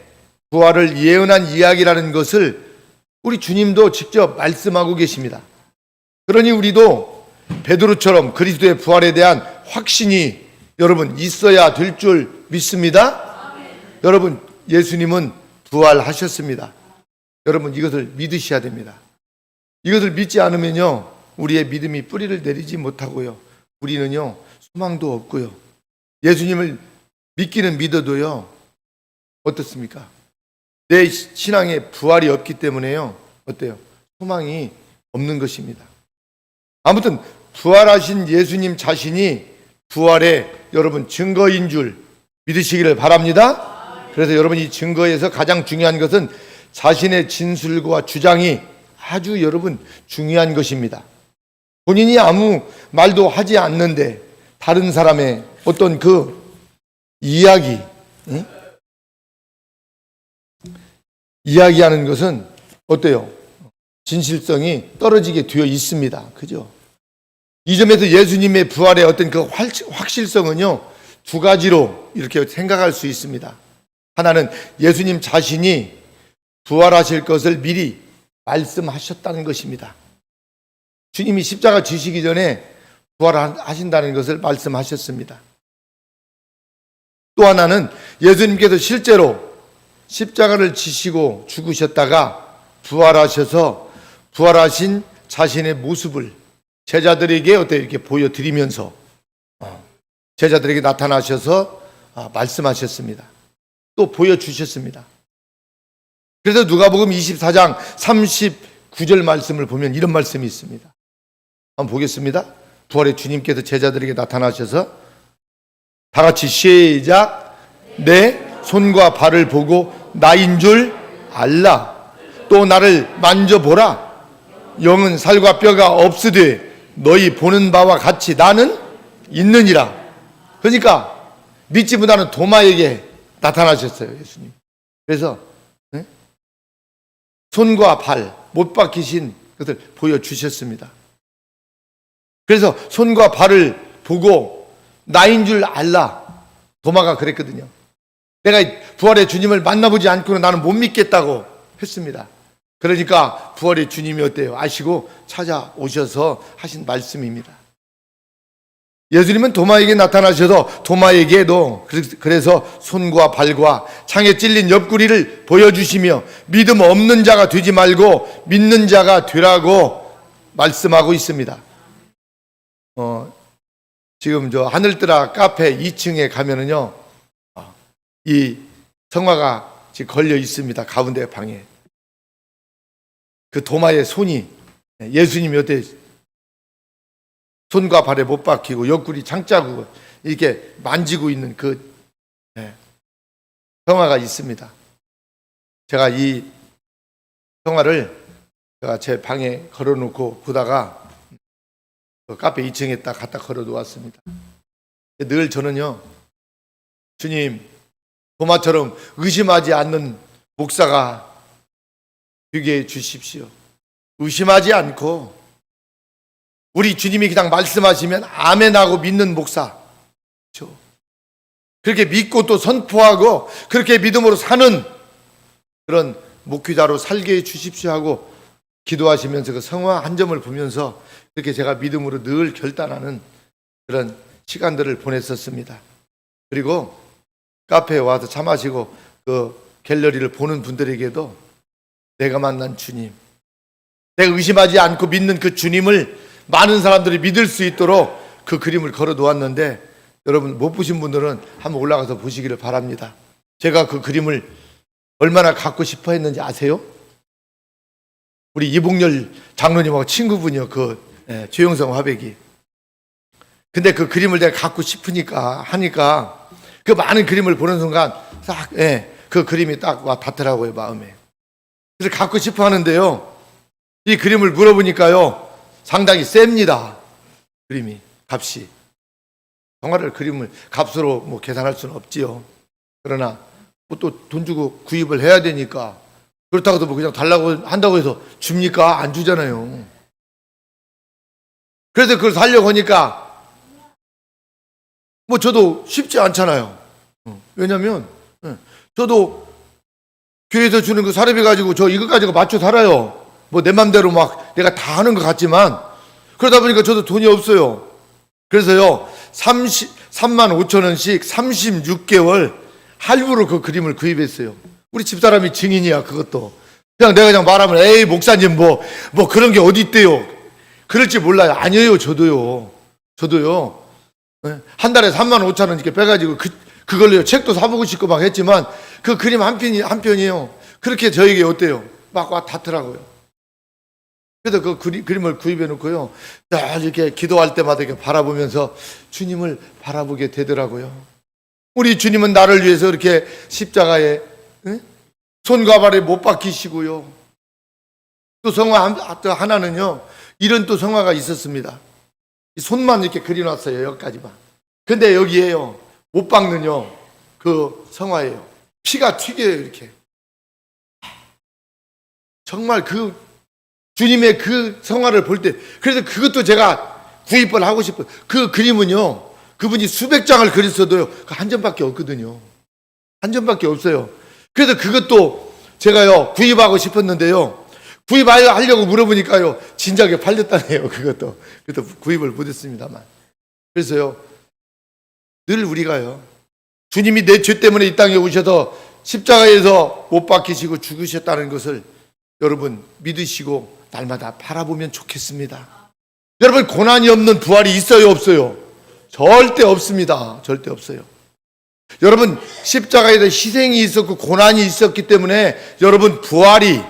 부활을 예언한 이야기라는 것을 우리 주님도 직접 말씀하고 계십니다. 그러니 우리도 베드로처럼 그리스도의 부활에 대한 확신이 여러분 있어야 될 줄 믿습니다. 여러분, 예수님은 부활하셨습니다. 여러분, 이것을 믿으셔야 됩니다. 이것을 믿지 않으면요, 우리의 믿음이 뿌리를 내리지 못하고요, 우리는요 소망도 없고요, 예수님을 믿기는 믿어도요 어떻습니까? 내 신앙에 부활이 없기 때문에요, 어때요? 소망이 없는 것입니다. 아무튼 부활하신 예수님 자신이 부활의 여러분 증거인 줄 믿으시기를 바랍니다. 그래서 여러분, 이 증거에서 가장 중요한 것은 자신의 진술과 주장이 아주 여러분 중요한 것입니다. 본인이 아무 말도 하지 않는데 다른 사람의 어떤 그 이야기하는 것은 어때요? 진실성이 떨어지게 되어 있습니다. 그죠? 이 점에서 예수님의 부활의 어떤 그 확실성은요, 두 가지로 이렇게 생각할 수 있습니다. 하나는 예수님 자신이 부활하실 것을 미리 말씀하셨다는 것입니다. 주님이 십자가 지시기 전에 부활하신다는 것을 말씀하셨습니다. 또 하나는 예수님께서 실제로 십자가를 지시고 죽으셨다가 부활하셔서 부활하신 자신의 모습을 제자들에게 이렇게 보여드리면서 제자들에게 나타나셔서 말씀하셨습니다. 또 보여주셨습니다. 그래서 누가복음 24장 39절 말씀을 보면 이런 말씀이 있습니다. 한번 보겠습니다. 부활의 주님께서 제자들에게 나타나셔서 다 같이 시작. 내 손과 발을 보고 나인 줄 알라. 또 나를 만져보라. 영은 살과 뼈가 없으되 너희 보는 바와 같이 나는 있느니라. 그러니까 믿지 못하는 도마에게 나타나셨어요, 예수님. 그래서 손과 발, 못 박히신 것을 보여주셨습니다. 그래서 손과 발을 보고 나인 줄 알라. 도마가 그랬거든요. 내가 부활의 주님을 만나보지 않고는 나는 못 믿겠다고 했습니다. 그러니까 부활의 주님이 어때요? 아시고 찾아오셔서 하신 말씀입니다. 예수님은 도마에게 나타나셔서 도마에게도 그래서 손과 발과 창에 찔린 옆구리를 보여주시며 믿음 없는 자가 되지 말고 믿는 자가 되라고 말씀하고 있습니다. 지금 저 하늘뜨라 카페 2층에 가면은요, 이 성화가 지금 걸려 있습니다. 가운데 방에. 그 도마의 손이 예수님이 어때 손과 발에 못 박히고 옆구리 창자국을 이렇게 만지고 있는 그 성화가 있습니다. 제가 이 성화를 제가 제 방에 걸어놓고 보다가 그 카페 2층에 딱 갖다 걸어 놓았습니다. 늘 저는요, 주님, 도마처럼 의심하지 않는 목사가 되게 해 주십시오. 의심하지 않고 우리 주님이 그냥 말씀하시면 아멘하고 믿는 목사, 그렇게 믿고 또 선포하고 그렇게 믿음으로 사는 그런 목회자로 살게 해 주십시오 하고 기도하시면서 그 성화 한 점을 보면서 그렇게 제가 믿음으로 늘 결단하는 그런 시간들을 보냈었습니다. 그리고 카페에 와서 차 마시고 그 갤러리를 보는 분들에게도 내가 만난 주님, 내가 의심하지 않고 믿는 그 주님을 많은 사람들이 믿을 수 있도록 그 그림을 걸어 놓았는데, 여러분 못 보신 분들은 한번 올라가서 보시기를 바랍니다. 제가 그 그림을 얼마나 갖고 싶어 했는지 아세요? 우리 이봉렬 장로님하고 친구분이요, 최영성 화백이. 근데 그 그림을 내가 갖고 싶으니까 하니까 그 많은 그림을 보는 순간 딱 그 그림이 딱 와 닿더라고요, 마음에. 그래서 갖고 싶어 하는데요, 이 그림을 물어보니까요 상당히 셉니다. 그림이 값이. 정화를 그림을 값으로 뭐 계산할 수는 없지요. 그러나 뭐 또 돈 주고 구입을 해야 되니까, 그렇다고 해서 뭐 그냥 달라고 한다고 해서 줍니까? 안 주잖아요. 그래서 그걸 살려고 하니까 뭐 저도 쉽지 않잖아요. 왜냐면 저도 교회에서 주는 그 사례비 가지고 저 이거 가지고 맞춰 살아요. 뭐 내 맘대로 막 내가 다 하는 것 같지만, 그러다 보니까 저도 돈이 없어요. 그래서요 3만 5천 원씩 36개월 할부로 그 그림을 구입했어요. 우리 집사람이 증인이야. 그것도 그냥 내가 그냥 말하면 에이 목사님 뭐 그런 게 어디 있대요. 그럴지 몰라요. 아니에요. 저도요 한 달에 3만 5천 원 이렇게 빼가지고 그걸로요 책도 사보고 싶고 막 했지만 그 그림 한 편이에요. 그렇게 저에게 어때요? 막 와 닿더라고요. 그래서 그 그림을 구입해 놓고요 늘 이렇게 기도할 때마다 이렇게 바라보면서 주님을 바라보게 되더라고요. 우리 주님은 나를 위해서 이렇게 십자가에 손과 발에 못 박히시고요, 또 성화 하나는요 이런 또 성화가 있었습니다. 손만 이렇게 그려놨어요, 여기까지만. 근데 여기에요 못 박는요 그 성화예요. 피가 튀겨요, 이렇게. 정말 그 주님의 그 성화를 볼 때, 그래서 그것도 제가 구입을 하고 싶어요. 그 그림은요 그분이 수백 장을 그렸어도요 그 한 점밖에 없거든요. 한 점밖에 없어요. 그래서 그것도 제가요 구입하고 싶었는데요, 구입하려고 물어보니까요 진작에 팔렸다네요. 그것도 구입을 못했습니다만. 그래서요 늘 우리가요 주님이 내 죄 때문에 이 땅에 오셔서 십자가에서 못 박히시고 죽으셨다는 것을 여러분 믿으시고 날마다 바라보면 좋겠습니다. 여러분 고난이 없는 부활이 있어요, 없어요? 절대 없습니다. 절대 없어요. 여러분 십자가에서 희생이 있었고 고난이 있었기 때문에 여러분 부활이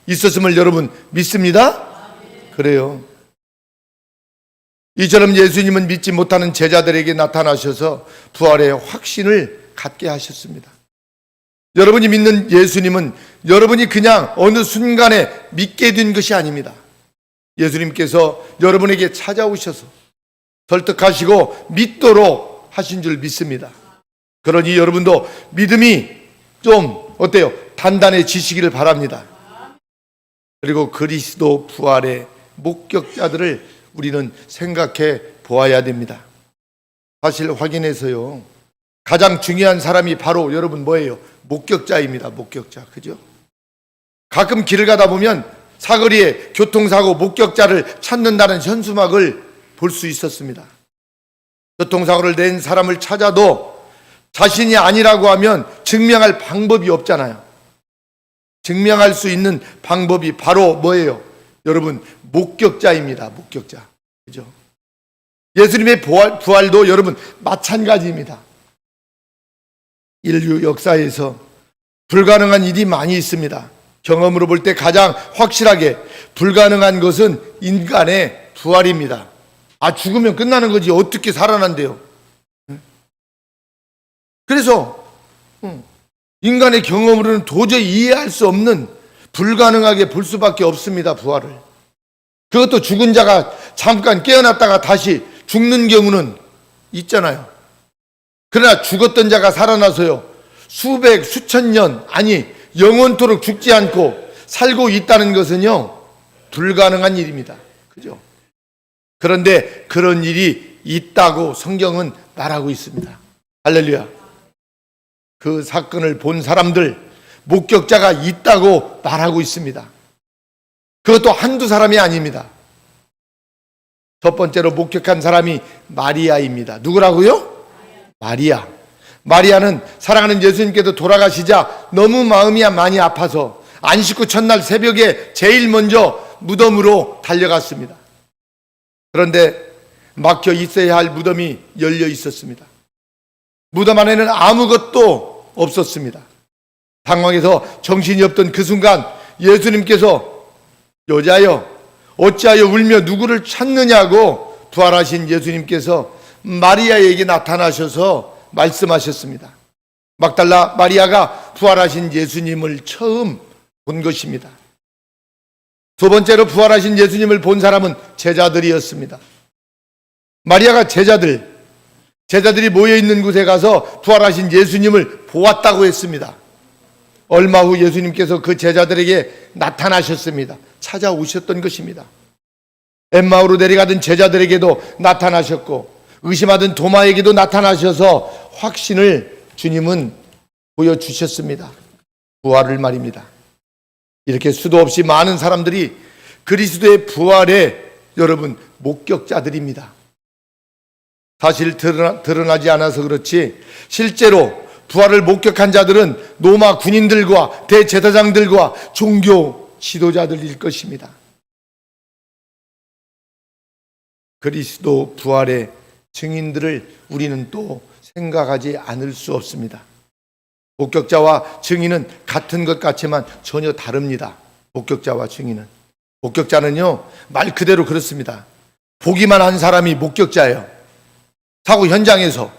있었음을 여러분 믿습니다? 그래요. 이처럼 예수님은 믿지 못하는 제자들에게 나타나셔서 부활의 확신을 갖게 하셨습니다. 여러분이 믿는 예수님은 여러분이 그냥 어느 순간에 믿게 된 것이 아닙니다. 예수님께서 여러분에게 찾아오셔서 설득하시고 믿도록 하신 줄 믿습니다. 그러니 여러분도 믿음이 좀 어때요? 단단해지시기를 바랍니다. 그리고 그리스도 부활의 목격자들을 우리는 생각해 보아야 됩니다. 사실 확인해서요 가장 중요한 사람이 바로 여러분 뭐예요? 목격자입니다. 목격자. 그죠? 가끔 길을 가다 보면 사거리에 교통사고 목격자를 찾는다는 현수막을 볼 수 있었습니다. 교통사고를 낸 사람을 찾아도 자신이 아니라고 하면 증명할 방법이 없잖아요. 증명할 수 있는 방법이 바로 뭐예요? 여러분, 목격자입니다. 목격자. 그죠? 예수님의 부활도 여러분 마찬가지입니다. 인류 역사에서 불가능한 일이 많이 있습니다. 경험으로 볼 때 가장 확실하게 불가능한 것은 인간의 부활입니다. 죽으면 끝나는 거지 어떻게 살아난대요? 그래서 인간의 경험으로는 도저히 이해할 수 없는 불가능하게 볼 수밖에 없습니다. 부활을. 그것도 죽은 자가 잠깐 깨어났다가 다시 죽는 경우는 있잖아요. 그러나 죽었던 자가 살아나서요, 수백, 수천 년, 아니 영원토록 죽지 않고 살고 있다는 것은요, 불가능한 일입니다. 그죠? 그런데 그런 일이 있다고 성경은 말하고 있습니다. 할렐루야. 그 사건을 본 사람들, 목격자가 있다고 말하고 있습니다. 그것도 한두 사람이 아닙니다. 첫 번째로 목격한 사람이 마리아입니다. 누구라고요? 마리아. 마리아는 사랑하는 예수님께서 돌아가시자 너무 마음이 많이 아파서 안식 후 첫날 새벽에 제일 먼저 무덤으로 달려갔습니다. 그런데 막혀 있어야 할 무덤이 열려 있었습니다. 무덤 안에는 아무것도 없었습니다. 당황해서 정신이 없던 그 순간 예수님께서 여자여 어찌하여 울며 누구를 찾느냐고 부활하신 예수님께서 마리아에게 나타나셔서 말씀하셨습니다. 막달라 마리아가 부활하신 예수님을 처음 본 것입니다. 두 번째로 부활하신 예수님을 본 사람은 제자들이었습니다. 마리아가 제자들이 모여있는 곳에 가서 부활하신 예수님을 보았다고 했습니다. 얼마 후 예수님께서 그 제자들에게 나타나셨습니다. 찾아오셨던 것입니다. 엠마오로 내려가던 제자들에게도 나타나셨고 의심하던 도마에게도 나타나셔서 확신을 주님은 보여주셨습니다. 부활을 말입니다. 이렇게 수도 없이 많은 사람들이 그리스도의 부활에 여러분 목격자들입니다. 사실 드러나지 않아서 그렇지 실제로 부활을 목격한 자들은 로마 군인들과 대제사장들과 종교 지도자들일 것입니다. 그리스도 부활의 증인들을 우리는 또 생각하지 않을 수 없습니다. 목격자와 증인은 같은 것 같지만 전혀 다릅니다. 목격자와 증인은. 목격자는요, 말 그대로 그렇습니다. 보기만 한 사람이 목격자예요. 사고 현장에서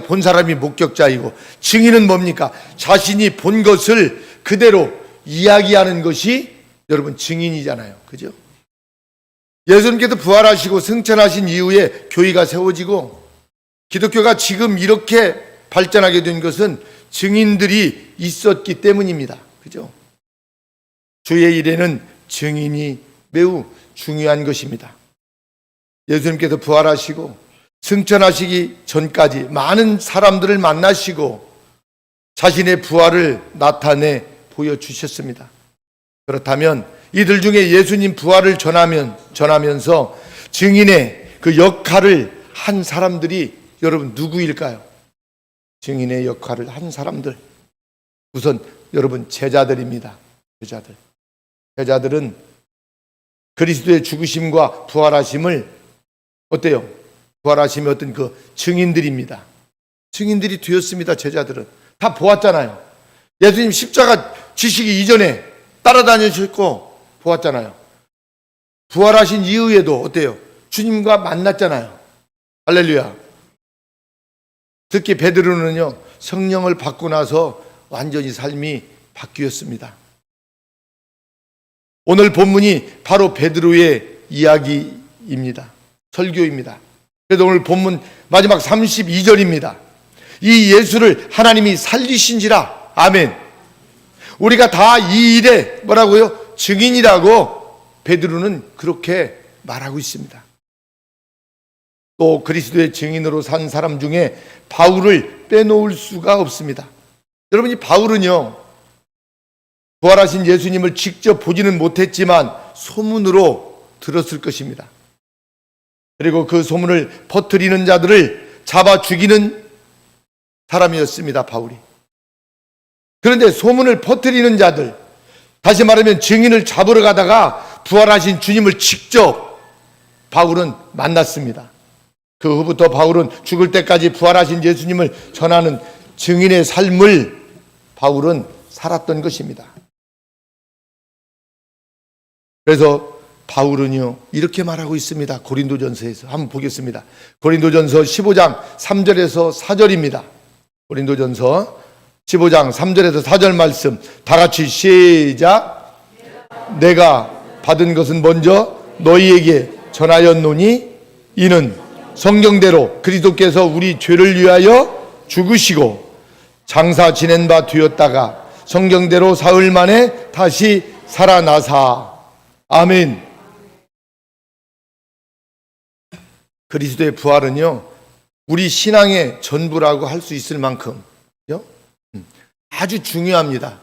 본 사람이 목격자이고, 증인은 뭡니까? 자신이 본 것을 그대로 이야기하는 것이 여러분 증인이잖아요. 그죠? 예수님께서 부활하시고 승천하신 이후에 교회가 세워지고 기독교가 지금 이렇게 발전하게 된 것은 증인들이 있었기 때문입니다. 그죠? 주의 일에는 증인이 매우 중요한 것입니다. 예수님께서 부활하시고 승천하시기 전까지 많은 사람들을 만나시고 자신의 부활을 나타내 보여주셨습니다. 그렇다면 이들 중에 예수님 부활을 전하면서 증인의 그 역할을 한 사람들이 여러분 누구일까요? 증인의 역할을 한 사람들. 우선 여러분 제자들입니다. 제자들은 그리스도의 죽으심과 부활하심을 어때요? 부활하심의 어떤 그 증인들입니다. 증인들이 되었습니다. 제자들은 다 보았잖아요. 예수님 십자가 지시기 이전에 따라다니셨고 보았잖아요. 부활하신 이후에도 어때요? 주님과 만났잖아요. 할렐루야. 특히 베드로는요, 성령을 받고 나서 완전히 삶이 바뀌었습니다. 오늘 본문이 바로 베드로의 이야기입니다. 설교입니다. 그래서 오늘 본문 마지막 32절입니다. 이 예수를 하나님이 살리신지라. 아멘. 우리가 다 이 일에 뭐라고요? 증인이라고 베드로는 그렇게 말하고 있습니다. 또 그리스도의 증인으로 산 사람 중에 바울을 빼놓을 수가 없습니다. 여러분, 이 바울은요, 부활하신 예수님을 직접 보지는 못했지만 소문으로 들었을 것입니다. 그리고 그 소문을 퍼뜨리는 자들을 잡아 죽이는 사람이었습니다, 바울이. 그런데 소문을 퍼뜨리는 자들, 다시 말하면 증인을 잡으러 가다가 부활하신 주님을 직접 바울은 만났습니다. 그 후부터 바울은 죽을 때까지 부활하신 예수님을 전하는 증인의 삶을 바울은 살았던 것입니다. 그래서 바울은요, 이렇게 말하고 있습니다. 고린도전서에서 한번 보겠습니다. 고린도전서 15장 3절에서 4절입니다. 고린도전서 15장 3절에서 4절 말씀 다 같이 시작. 내가 받은 것은 먼저 너희에게 전하였노니 이는 성경대로 그리스도께서 우리 죄를 위하여 죽으시고 장사 지낸 바 되었다가 성경대로 사흘 만에 다시 살아나사. 아멘. 그리스도의 부활은요, 우리 신앙의 전부라고 할 수 있을 만큼 아주 중요합니다.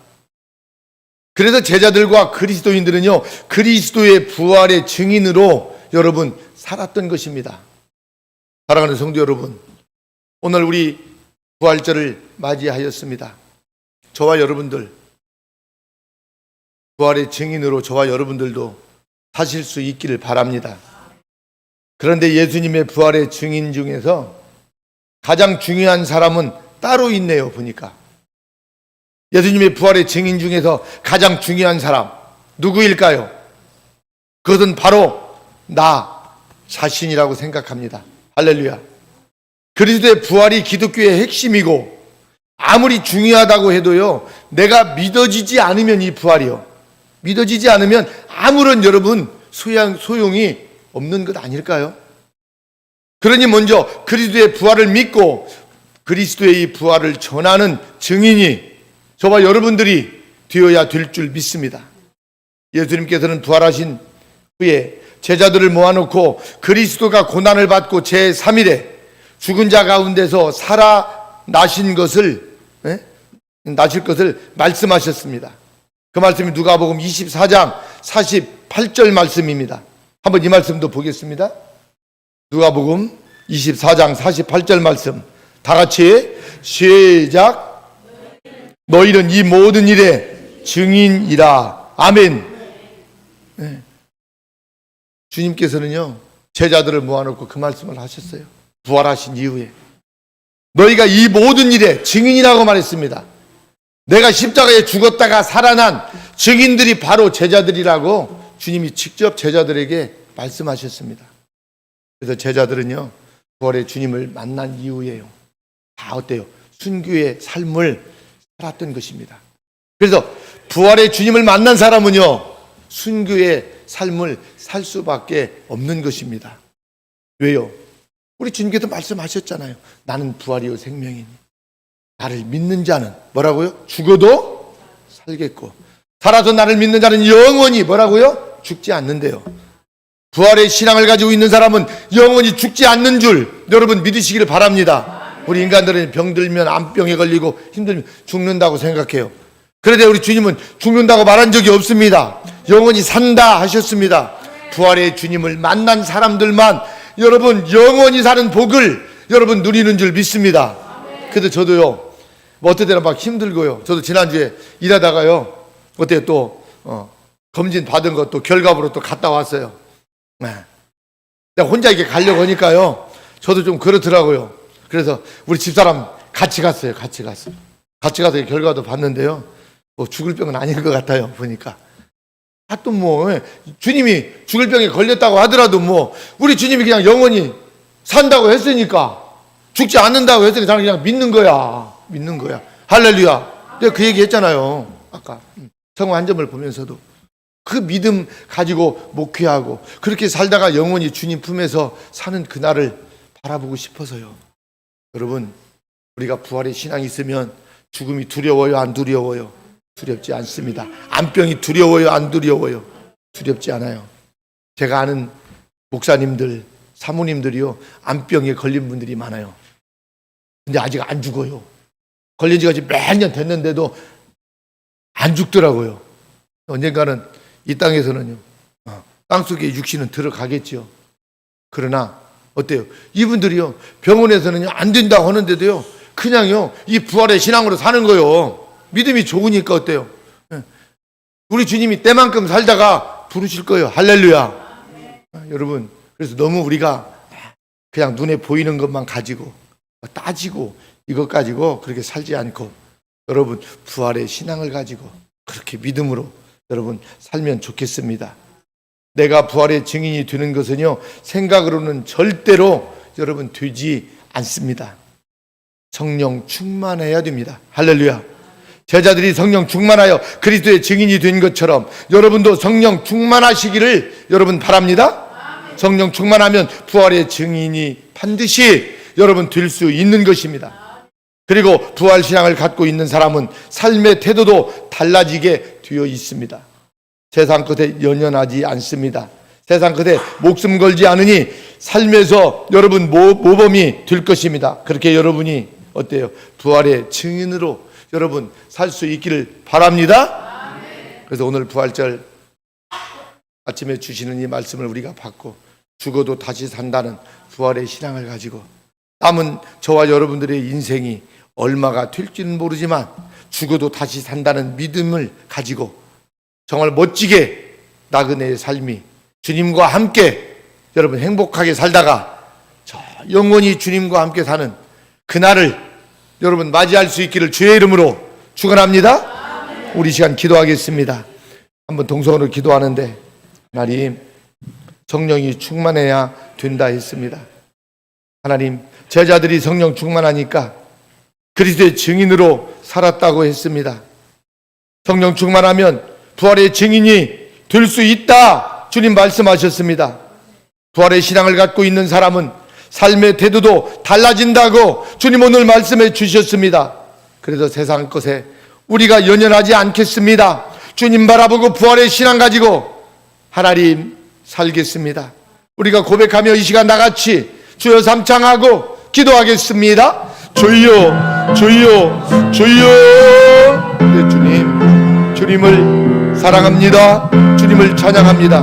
그래서 제자들과 그리스도인들은요, 그리스도의 부활의 증인으로 여러분 살았던 것입니다. 사랑하는 성도 여러분, 오늘 우리 부활절을 맞이하였습니다. 저와 여러분들, 부활의 증인으로 저와 여러분들도 사실 수 있기를 바랍니다. 그런데 예수님의 부활의 증인 중에서 가장 중요한 사람은 따로 있네요, 보니까. 예수님의 부활의 증인 중에서 가장 중요한 사람, 누구일까요? 그것은 바로 나 자신이라고 생각합니다. 할렐루야. 그리스도의 부활이 기독교의 핵심이고, 아무리 중요하다고 해도요, 내가 믿어지지 않으면 이 부활이요, 믿어지지 않으면 아무런 여러분 소용이 없는 것 아닐까요? 그러니 먼저 그리스도의 부활을 믿고 그리스도의 이 부활을 전하는 증인이 저와 여러분들이 되어야 될 줄 믿습니다. 예수님께서는 부활하신 후에 제자들을 모아놓고 그리스도가 고난을 받고 제3일에 죽은 자 가운데서 살아나신 것을 나실 것을 말씀하셨습니다. 그 말씀이 누가복음 24장 48절 말씀입니다. 한번 이 말씀도 보겠습니다. 누가복음 24장 48절 말씀 다 같이 시작. 너희는 이 모든 일의 증인이라. 아멘. 네. 주님께서는요, 제자들을 모아놓고 그 말씀을 하셨어요. 부활하신 이후에 너희가 이 모든 일의 증인이라고 말했습니다. 내가 십자가에 죽었다가 살아난 증인들이 바로 제자들이라고 주님이 직접 제자들에게 말씀하셨습니다. 그래서 제자들은요, 부활의 주님을 만난 이후에요, 다 어때요? 순교의 삶을 살았던 것입니다. 그래서 부활의 주님을 만난 사람은요, 순교의 삶을 살 수밖에 없는 것입니다. 왜요? 우리 주님께서 말씀하셨잖아요. 나는 부활이요 생명이니 나를 믿는 자는 뭐라고요? 죽어도 살겠고 살아서 나를 믿는 자는 영원히 뭐라고요? 죽지 않는데요. 부활의 신앙을 가지고 있는 사람은 영원히 죽지 않는 줄 여러분 믿으시기를 바랍니다. 우리 인간들은 병들면 암병에 걸리고 힘들면 죽는다고 생각해요. 그런데 우리 주님은 죽는다고 말한 적이 없습니다. 영원히 산다 하셨습니다. 부활의 주님을 만난 사람들만 여러분 영원히 사는 복을 여러분 누리는 줄 믿습니다. 그래서 저도요, 뭐 어떨 때는 막 힘들고요. 저도 지난주에 일하다가요, 어때요? 또 검진 받은 것도 결과보로 또 갔다 왔어요. 내가 혼자 이렇게 가려고 하니까요, 저도 좀 그렇더라고요. 그래서 우리 집사람 같이 갔어요. 같이 가서 결과도 봤는데요, 뭐 죽을 병은 아닌 것 같아요. 보니까 또 뭐 주님이 죽을 병에 걸렸다고 하더라도 뭐 우리 주님이 그냥 영원히 산다고 했으니까, 죽지 않는다고 했으니까 저는 그냥 믿는 거야. 할렐루야. 내가 그 얘기 했잖아요, 아까 성경 한 점을 보면서도. 그 믿음 가지고 목회하고 그렇게 살다가 영원히 주님 품에서 사는 그날을 바라보고 싶어서요. 여러분, 우리가 부활의 신앙이 있으면 죽음이 두려워요, 안 두려워요? 두렵지 않습니다. 암병이 두려워요, 안 두려워요? 두렵지 않아요. 제가 아는 목사님들, 사모님들이요, 암병에 걸린 분들이 많아요. 근데 아직 안 죽어요. 걸린 지가 지금 몇 년 됐는데도 안 죽더라고요. 언젠가는 이 땅에서는요, 땅속에 육신은 들어가겠죠. 그러나 어때요? 이분들이요, 병원에서는요, 안 된다고 하는데도요, 그냥요, 이 부활의 신앙으로 사는 거요. 믿음이 좋으니까 어때요? 우리 주님이 때만큼 살다가 부르실 거예요. 할렐루야. 여러분, 그래서 너무 우리가 그냥 눈에 보이는 것만 가지고 따지고 이것 가지고 그렇게 살지 않고, 여러분 부활의 신앙을 가지고 그렇게 믿음으로 여러분 살면 좋겠습니다. 내가 부활의 증인이 되는 것은요, 생각으로는 절대로 여러분 되지 않습니다. 성령 충만해야 됩니다. 할렐루야. 제자들이 성령 충만하여 그리스도의 증인이 된 것처럼 여러분도 성령 충만하시기를 여러분 바랍니다. 성령 충만하면 부활의 증인이 반드시 여러분 될 수 있는 것입니다. 그리고 부활 신앙을 갖고 있는 사람은 삶의 태도도 달라지게 되어 있습니다. 세상 끝에 연연하지 않습니다. 세상 끝에 목숨 걸지 않으니 삶에서 여러분 모범이 될 것입니다. 그렇게 여러분이 어때요? 부활의 증인으로 여러분 살 수 있기를 바랍니다. 그래서 오늘 부활절 아침에 주시는 이 말씀을 우리가 받고 죽어도 다시 산다는 부활의 신앙을 가지고 남은 저와 여러분들의 인생이 얼마가 될지는 모르지만 죽어도 다시 산다는 믿음을 가지고 정말 멋지게 나그네의 삶이 주님과 함께 여러분 행복하게 살다가 저 영원히 주님과 함께 사는 그날을 여러분 맞이할 수 있기를 주의 이름으로 축원합니다. 우리 시간 기도하겠습니다. 한번 동성으로 기도하는데, 하나님 성령이 충만해야 된다 했습니다. 하나님, 제자들이 성령 충만하니까 그리스도의 증인으로 살았다고 했습니다. 성령 충만하면 부활의 증인이 될 수 있다 주님 말씀하셨습니다. 부활의 신앙을 갖고 있는 사람은 삶의 태도도 달라진다고 주님 오늘 말씀해 주셨습니다. 그래서 세상 것에 우리가 연연하지 않겠습니다. 주님 바라보고 부활의 신앙 가지고 하나님 살겠습니다. 우리가 고백하며 이 시간 나같이 주여 삼창하고 기도하겠습니다. 주여 주여 주여. 네, 주님, 주님을 사랑합니다. 주님을 찬양합니다.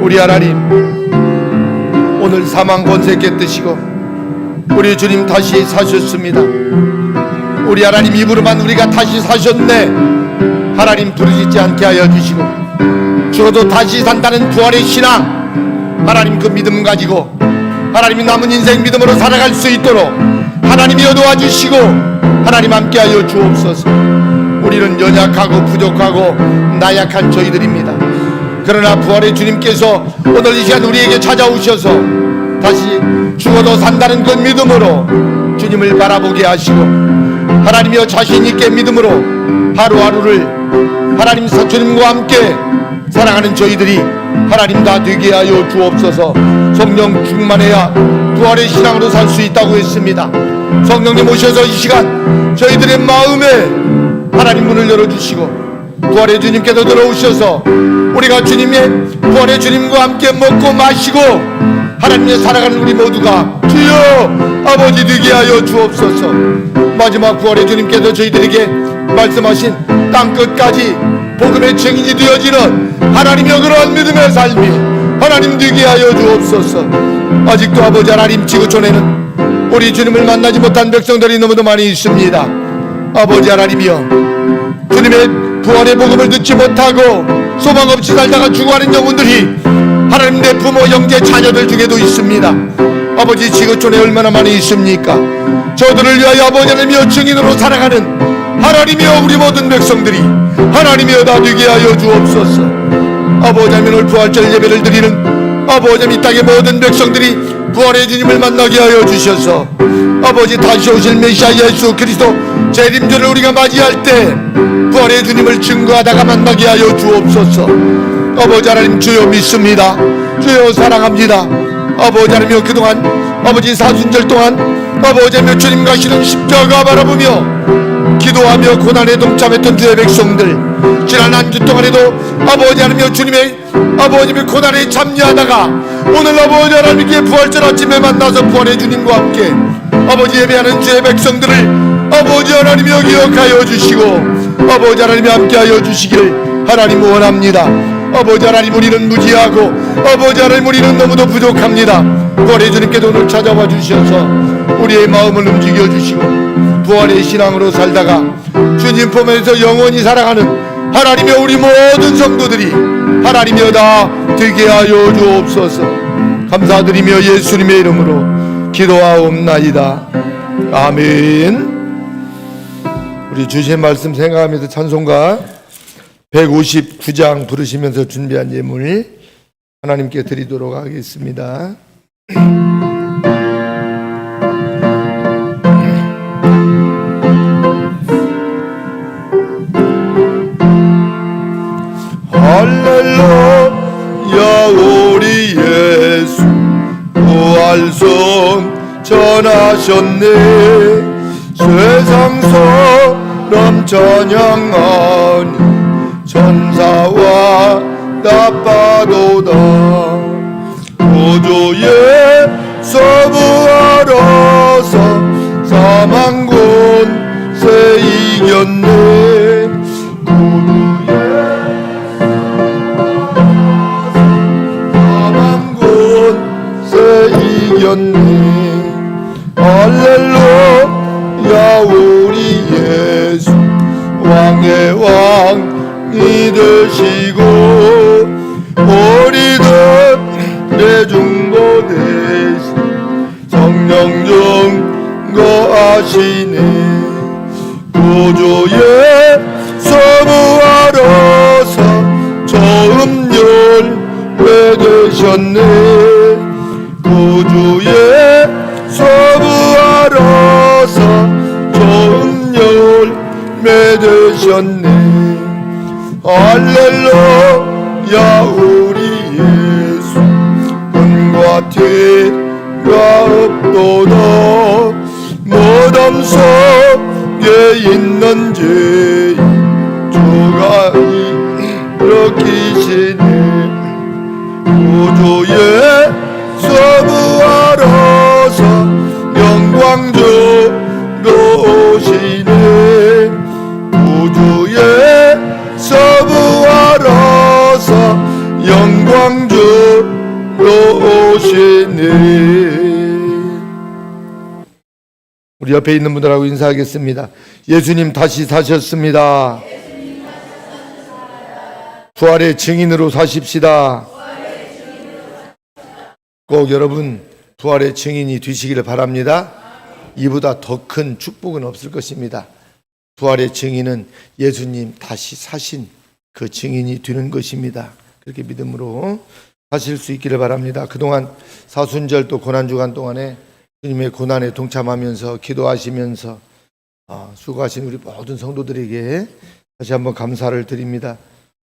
우리 하나님, 오늘 사망 권세 깨뜨시고 우리 주님 다시 사셨습니다. 우리 하나님 입으로만 우리가 다시 사셨네. 하나님 부르짖지 않게 하여 주시고 죽어도 다시 산다는 부활의 신앙, 하나님 그 믿음 가지고 하나님이 남은 인생 믿음으로 살아갈 수 있도록 하나님이여 도와주시고 하나님 함께하여 주옵소서. 우리는 연약하고 부족하고 나약한 저희들입니다. 그러나 부활의 주님께서 오늘 이 시간 우리에게 찾아오셔서 다시 죽어도 산다는 그 믿음으로 주님을 바라보게 하시고 하나님이여 자신 있게 믿음으로 하루하루를 하나님 주님과 함께 사랑하는 저희들이 하나님 다 되게 하여 주옵소서. 성령 충만해야 부활의 신앙으로 살 수 있다고 했습니다. 성령님 오셔서 이 시간 저희들의 마음에 하나님 문을 열어주시고 부활의 주님께서 들어오셔서 우리가 주님의 부활의 주님과 함께 먹고 마시고 하나님의 살아가는 우리 모두가 주여 아버지 되게 하여 주옵소서. 마지막 부활의 주님께서 저희들에게 말씀하신 땅끝까지 복음의 증인이 되어지는 하나님의 그러한 믿음의 삶이 하나님 되게 하여 주옵소서. 아직도 아버지 하나님 지구촌에는 우리 주님을 만나지 못한 백성들이 너무도 많이 있습니다. 아버지 하나님이여, 주님의 부활의 복음을 듣지 못하고 소망 없이 살다가 죽어가는 영혼들이 하나님 내 부모 형제 자녀들 중에도 있습니다. 아버지 지구촌에 얼마나 많이 있습니까? 저들을 위하여 아버지 하나님이여 증인으로 살아가는 하나님이여 우리 모든 백성들이 하나님이여 다 되게 하여 주옵소서. 아버지 하나님 오늘 부활절 예배를 드리는 아버지 하나님 이 땅의 모든 백성들이 부활의 주님을 만나게 하여 주셔서 아버지 다시 오실 메시아 예수 그리스도 재림절을 우리가 맞이할 때 부활의 주님을 증거하다가 만나게 하여 주옵소서. 아버지 하나님 주여 믿습니다. 주여 사랑합니다. 아버지 하나님이여 그동안 아버지 사순절 동안 아버지 하나님이여 주님 가시는 십자가 바라보며 기도하며 고난에 동참했던 주의 백성들, 지난 한 주 동안에도 아버지 하나님이여 주님의 아버님의 고난에 참여하다가 오늘 아버지 하나님께 부활절 아침에 만나서 부활의 주님과 함께 아버지 예배하는 주의 백성들을 아버지 하나님이여 기억하여 주시고 아버지 하나님이 함께하여 주시기를 하나님 원합니다. 아버지 하나님, 우리는 무지하고 아버지 하나님, 우리는 너무도 부족합니다. 부활의 주님께도 오늘 찾아와 주셔서 우리의 마음을 움직여 주시고 부활의 신앙으로 살다가 주님 품에서 영원히 살아가는 하나님의 우리 모든 성도들이 하나님이여 다 되게 하여 주옵소서. 감사드리며 예수님의 이름으로 기도하옵나이다. 아멘. 우리 주신 말씀 생각하면서 찬송가 159장 부르시면서 준비한 예물 하나님께 드리도록 하겠습니다. 할렐루야, 우리 예수 부활선 전하셨네. 세상 사람 찬양하니 천사와 나빠도다. 구주의 서부하러서 사망 권세 이겼네. 구주의 사망 권세 이겼네. 할렐루야, 우리 예수 왕의 왕이 되시고 우리들의 중보 대신 성령 증거하시네. 구주의 서부하러서 처음 열매 되셨네. 구주의 서부하러서 처음 열매 되셨네. 할렐루야, 우리 예수 은과 티가 없도다. 무덤 속에 있는 죄인 주가 일으키시네. 구주의 서부하러서 영광 주러 오시네. 구주의 서부하러서 영광 주러 오시네. 우리 옆에 있는 분들하고 인사하겠습니다. 예수님 다시 사셨습니다. 부활의 증인으로 사십시다. 꼭 여러분 부활의 증인이 되시기를 바랍니다. 이보다 더 큰 축복은 없을 것입니다. 부활의 증인은 예수님 다시 사신 그 증인이 되는 것입니다. 그렇게 믿음으로 하실 수 있기를 바랍니다. 그동안 사순절 또 고난주간 동안에 주님의 고난에 동참하면서 기도하시면서 수고하신 우리 모든 성도들에게 다시 한번 감사를 드립니다.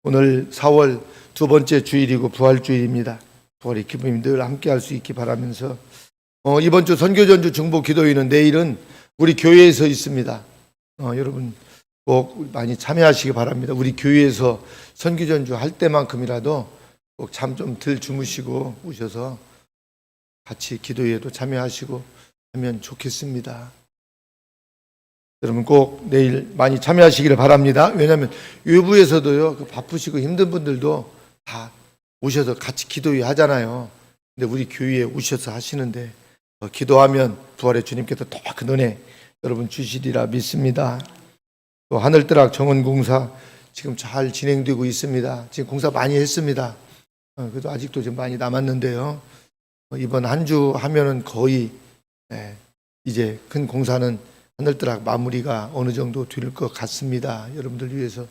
오늘 4월 두 번째 주일이고 부활주일입니다. 부활의 기쁨이 늘 함께 할 수 있기 바라면서 이번 주 선교전주 중보 기도회는 내일은 우리 교회에서 있습니다. 여러분 꼭 많이 참여하시기 바랍니다. 우리 교회에서 선교전주 할 때만큼이라도 꼭 잠 좀 덜 주무시고 오셔서 같이 기도회에도 참여하시고 하면 좋겠습니다. 여러분 꼭 내일 많이 참여하시기를 바랍니다. 왜냐하면 외부에서도요, 바쁘시고 힘든 분들도 다 오셔서 같이 기도회 하잖아요. 근데 우리 교회에 오셔서 하시는데 기도하면 부활의 주님께서 더 큰 은혜 여러분 주시리라 믿습니다. 또 하늘뜨락 정원공사 지금 잘 진행되고 있습니다. 지금 공사 많이 했습니다. 그래도 아직도 좀 많이 남았는데요. 이번 한 주 하면은 거의 이제 큰 공사는 하늘뜨락 마무리가 어느 정도 될 것 같습니다. 여러분들 위해서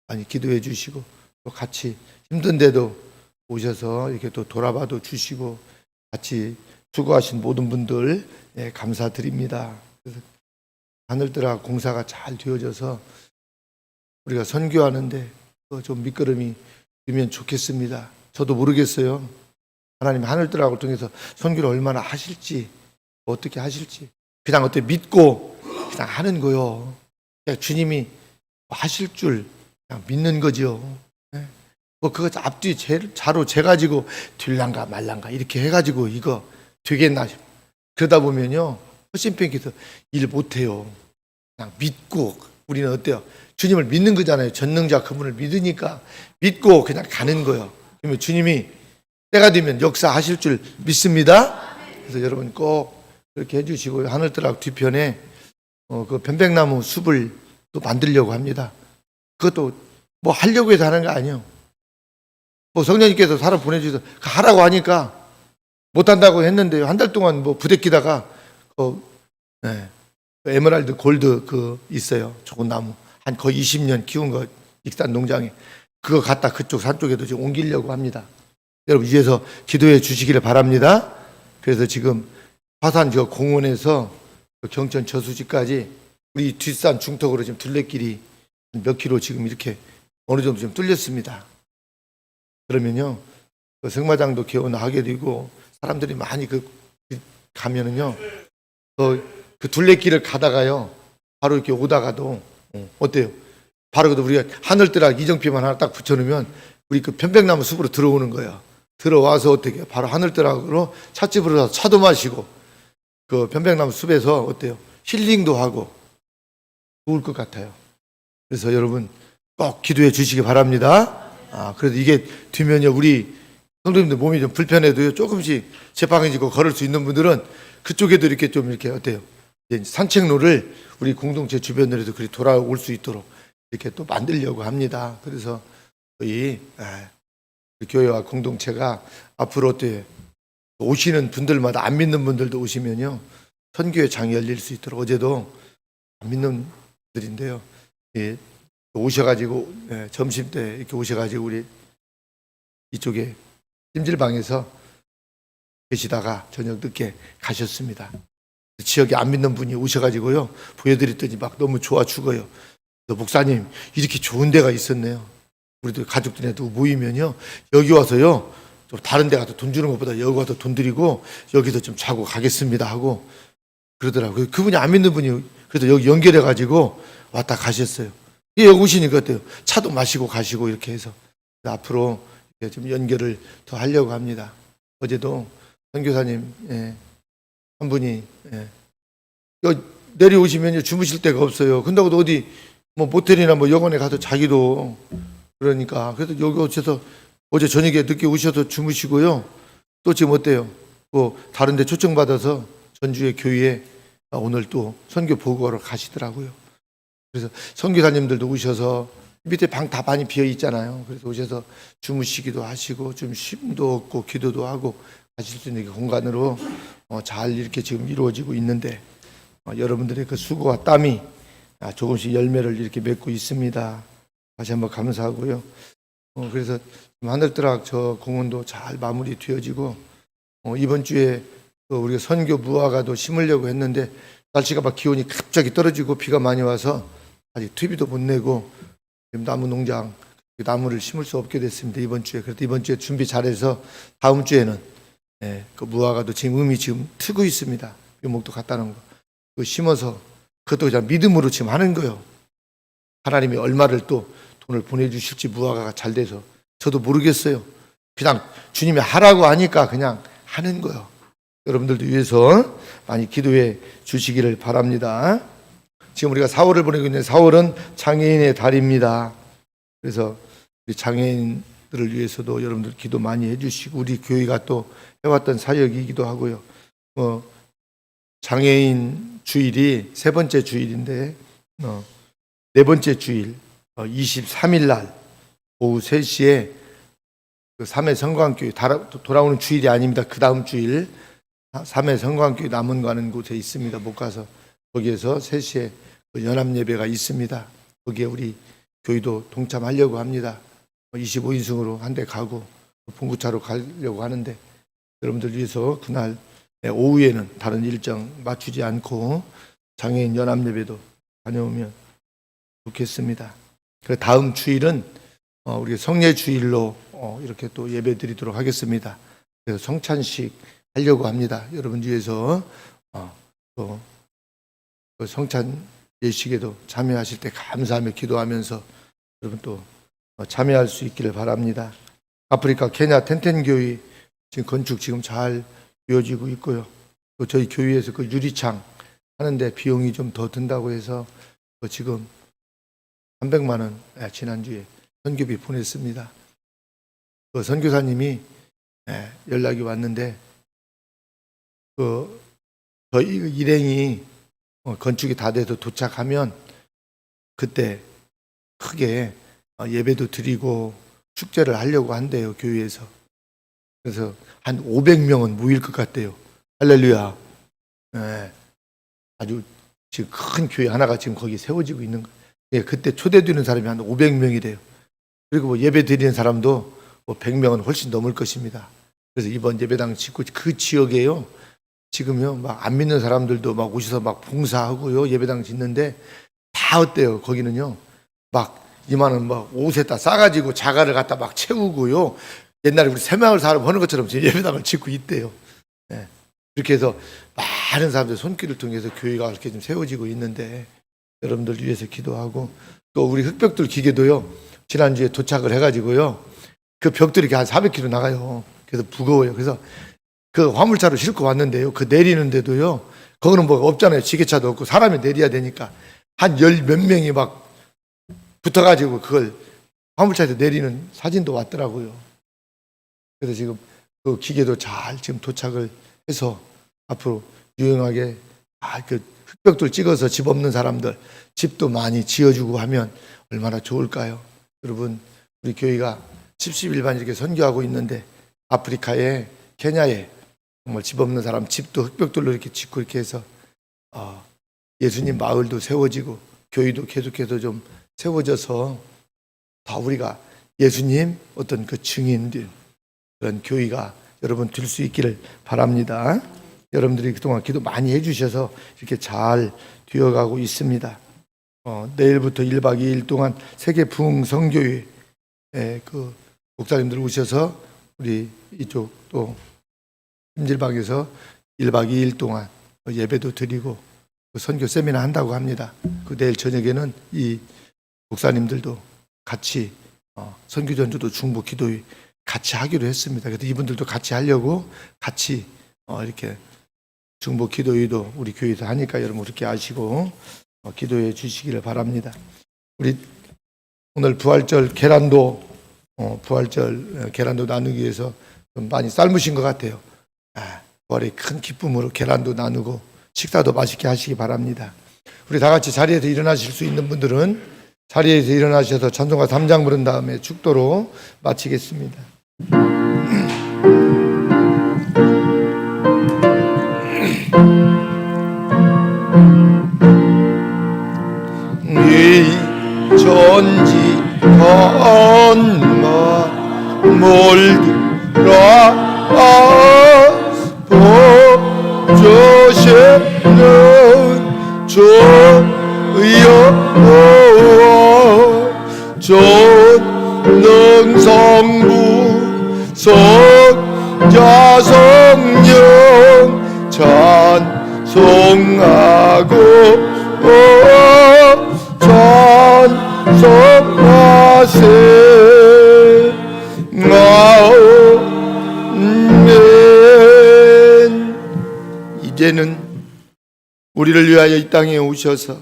많이 기도해 주시고 또 같이 힘든데도 오셔서 이렇게 또 돌아봐도 주시고 같이 수고하신 모든 분들 감사드립니다. 그래서 하늘뜨락 공사가 잘 되어져서 우리가 선교하는데 좀 미끄럼이 되면 좋겠습니다. 저도 모르겠어요. 하나님 하늘뜨락을 통해서 선교를 얼마나 하실지 어떻게 하실지 그냥 어떻게 믿고 그냥 하는 거요. 그냥 주님이 하실 줄 그냥 믿는 거죠. 뭐 그거 앞뒤 자로 재가지고 될란가 말란가 이렇게 해가지고 이거 되겠나 그러다 보면요 허심평께서 일 못해요. 그냥 믿고 우리는 어때요? 주님을 믿는 거잖아요. 전능자 그분을 믿으니까 믿고 그냥 가는 거예요. 그러면 주님이 때가 되면 역사하실 줄 믿습니다. 그래서 여러분 꼭 그렇게 해주시고 하늘떠락 뒤편에 그 편백나무 숲을 또 만들려고 합니다. 그것도 뭐 하려고 해서 하는 거 아니에요. 뭐 성령님께서 사람 보내주셔서 하라고 하니까 못한다고 했는데요. 한 달 동안 뭐 부대끼다가 에메랄드 골드 그 있어요. 좋은 나무. 한 거의 20년 키운 거 익산 농장에. 그거 갖다 그쪽 산 쪽에도 지금 옮기려고 합니다. 여러분 위에서 기도해 주시기를 바랍니다. 그래서 지금 화산 저 공원에서 경천 저수지까지 우리 뒷산 중턱으로 지금 둘레길이 몇 킬로 지금 이렇게 어느 정도 좀 뚫렸습니다. 그러면요, 그 승마장도 개원하게 되고 사람들이 많이 가면은요, 그 둘레길을 가다가요, 바로 이렇게 오다가도 어때요? 바로 우리가 하늘뜨락 이정표만 하나 딱 붙여놓으면 우리 그 편백나무 숲으로 들어오는 거예요. 들어와서 어떻게 해요? 바로 하늘뜨락으로 찻집으로 가서 차도 마시고 그 편백나무 숲에서 어때요? 힐링도 하고 좋을 것 같아요. 그래서 여러분 꼭 기도해 주시기 바랍니다. 그래도 이게 되면요, 우리 성도님들 몸이 좀 불편해도요, 조금씩 재방해지고 걸을 수 있는 분들은 그쪽에도 이렇게 좀 이렇게 어때요? 산책로를 우리 공동체 주변으로도 그리 돌아올 수 있도록 이렇게 또 만들려고 합니다. 그래서 저희 교회와 공동체가 앞으로 어때요? 오시는 분들마다 안 믿는 분들도 오시면요, 선교회 장이 열릴 수 있도록 어제도 안 믿는 분들인데요, 오셔가지고 점심 때 이렇게 오셔가지고 우리 이쪽에 찜질방에서 계시다가 저녁 늦게 가셨습니다. 지역에 안 믿는 분이 오셔가지고요, 보여드렸더니 막 너무 좋아 죽어요. 그래서 목사님, 이렇게 좋은 데가 있었네요. 우리도 가족들한테 모이면요, 여기 와서요, 좀 다른 데 가서 돈 주는 것보다 여기 와서 돈 드리고 여기서 좀 자고 가겠습니다 하고 그러더라고요. 그분이 안 믿는 분이 그래서 여기 연결해가지고 왔다 가셨어요. 여기 오시니까 어때요? 차도 마시고 가시고 이렇게 해서 앞으로 좀 연결을 더 하려고 합니다. 어제도 선교사님 한 분이 여기 내려오시면 주무실 데가 없어요. 근다고 어디 뭐 모텔이나 뭐 여관에 가서 자기도 그러니까 그래서 여기 오셔서 어제 저녁에 늦게 오셔서 주무시고요. 또 지금 어때요? 뭐 다른 데 초청받아서 전주의 교회에 오늘 또 선교 보고하러 가시더라고요. 그래서 선교사님들도 오셔서 밑에 방 다 많이 비어 있잖아요. 그래서 오셔서 주무시기도 하시고 좀 쉼도 얻고 기도도 하고 하실 수 있는 공간으로 잘 이렇게 지금 이루어지고 있는데 여러분들의 그 수고와 땀이 조금씩 열매를 이렇게 맺고 있습니다. 다시 한번 감사하고요. 그래서 하늘뜨락 저 공원도 잘 마무리 되어지고 이번 주에 우리가 선교 무화과도 심으려고 했는데 날씨가 막 기온이 갑자기 떨어지고 비가 많이 와서 아직 퇴비도 못 내고 지금 나무 농장 나무를 심을 수 없게 됐습니다. 이번 주에. 그래도 이번 주에 준비 잘해서 다음 주에는 그 무화과도 지금 음이 지금 트고 있습니다. 묘목도 갖다 놓은 거. 그거 심어서 그것도 그냥 믿음으로 지금 하는 거예요. 하나님이 얼마를 또 돈을 보내주실지 무화과가 잘 돼서 저도 모르겠어요. 그냥 주님이 하라고 하니까 그냥 하는 거예요. 여러분들도 위해서 많이 기도해 주시기를 바랍니다. 지금 우리가 4월을 보내고 있는 4월은 장애인의 달입니다. 그래서 우리 장애인들을 위해서도 여러분들 기도 많이 해주시고 우리 교회가 또 해왔던 사역이기도 하고요. 장애인 주일이 세 번째 주일인데 네 번째 주일 23일 날 오후 3시에 그 3회 성광교회 돌아오는 주일이 아닙니다. 그 다음 주일 3회 성광교회 남원가는 곳에 있습니다. 못 가서 거기에서 3시에 연합예배가 있습니다. 거기에 우리 교회도 동참하려고 합니다. 25인승으로 한 대 가고 봉구차로 가려고 하는데 여러분들 위해서 그날 오후에는 다른 일정 맞추지 않고 장애인 연합예배도 다녀오면 좋겠습니다. 그 다음 주일은 우리 성례주일로 이렇게 또 예배 드리도록 하겠습니다. 그래서 성찬식 하려고 합니다. 여러분 위해서 또 성찬 예식에도 참여하실 때 감사하며 기도하면서 여러분 또 참여할 수 있기를 바랍니다. 아프리카 케냐 텐텐교회 지금 건축 지금 잘 이어지고 있고요. 또 저희 교회에서 그 유리창 하는데 비용이 좀 더 든다고 해서 지금 300만 원 지난주에 선교비 보냈습니다. 그 선교사님이 연락이 왔는데 저희 일행이 건축이 다 돼서 도착하면 그때 크게 예배도 드리고 축제를 하려고 한대요, 교회에서. 그래서 한 500명은 모일 것 같대요. 할렐루야. 아주 지금 큰 교회 하나가 지금 거기 세워지고 있는 거예요. 그때 초대되는 사람이 한 500명이 돼요. 그리고 뭐 예배 드리는 사람도 뭐 100명은 훨씬 넘을 것입니다. 그래서 이번 예배당 짓고 그 지역에요, 지금요 막 안 믿는 사람들도 막 오셔서 막 봉사하고요, 예배당 짓는데 다 어때요? 거기는요 막 이만한 막 옷에다 싸가지고 자가를 갖다 막 채우고요, 옛날에 우리 새마을 사람 하는 것처럼 지금 예배당을 짓고 있대요. 그렇게 해서 많은 사람들 손길을 통해서 교회가 이렇게 좀 세워지고 있는데 여러분들 위해서 기도하고, 또 우리 흑벽돌 기계도요 지난주에 도착을 해가지고요 그 벽돌이 한 400km 나가요. 그래서 무거워요. 그래서 그 화물차로 싣고 왔는데요, 그 내리는데도요 거기는 뭐 없잖아요. 지게차도 없고 사람이 내려야 되니까 한 열 몇 명이 막 붙어가지고 그걸 화물차에서 내리는 사진도 왔더라고요. 그래서 지금 그 기계도 잘 지금 도착을 해서 앞으로 유용하게 그 흑벽돌 찍어서 집 없는 사람들 집도 많이 지어주고 하면 얼마나 좋을까요? 여러분, 우리 교회가 10일반 이렇게 선교하고 있는데 아프리카에, 케냐에 정말 집 없는 사람 집도 흑벽돌로 이렇게 짓고 이렇게 해서 예수님 마을도 세워지고 교회도 계속해서 좀 세워져서 더 우리가 예수님 어떤 그 증인들, 그런 교회가 여러분 될 수 있기를 바랍니다. 여러분들이 그동안 기도 많이 해주셔서 이렇게 잘 되어가고 있습니다. 내일부터 1박 2일 동안 세계 부흥 선교회 그 목사님들 오셔서 우리 이쪽 또 찜질방에서 1박 2일 동안 예배도 드리고 선교 세미나 한다고 합니다. 그 내일 저녁에는 이 목사님들도 같이 선교 전주도 중보 기도회 같이 하기로 했습니다. 그래서 이분들도 같이 하려고 같이 이렇게 중보 기도회도 우리 교회에서 하니까 여러분 그렇게 아시고 기도해 주시기를 바랍니다. 우리 오늘 부활절 계란도 나누기 위해서 좀 많이 삶으신 것 같아요. 부활의 큰 기쁨으로 계란도 나누고 식사도 맛있게 하시기 바랍니다. 우리 다 같이 자리에서 일어나실 수 있는 분들은 자리에서 일어나셔서 찬송가 3장 부른 다음에 축도로 마치겠습니다. 네 전지 건마 몰들아 보조시는 주여 전능성부 성자성령 찬송하고 찬송하세 아멘. 이제는 우리를 위하여 이 땅에 오셔서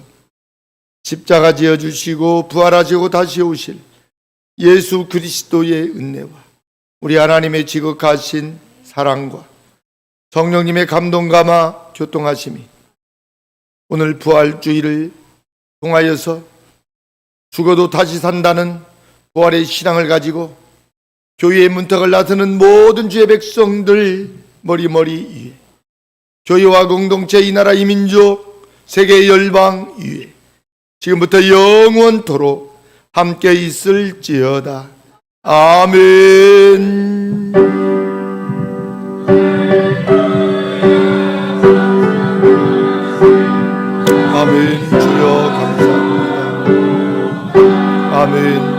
십자가 지어주시고 부활하시고 다시 오실 예수 그리스도의 은혜와 우리 하나님의 지극하신 사랑과 성령님의 감동감화 교통하심이 오늘 부활주의를 통하여서 죽어도 다시 산다는 부활의 신앙을 가지고 교회의 문턱을 나서는 모든 주의 백성들 머리머리 위에, 교회와 공동체, 이 나라, 이 민족, 세계 열방 위에 지금부터 영원토록 함께 있을지어다. 아멘. 아멘. 주여 감사합니다. 아멘.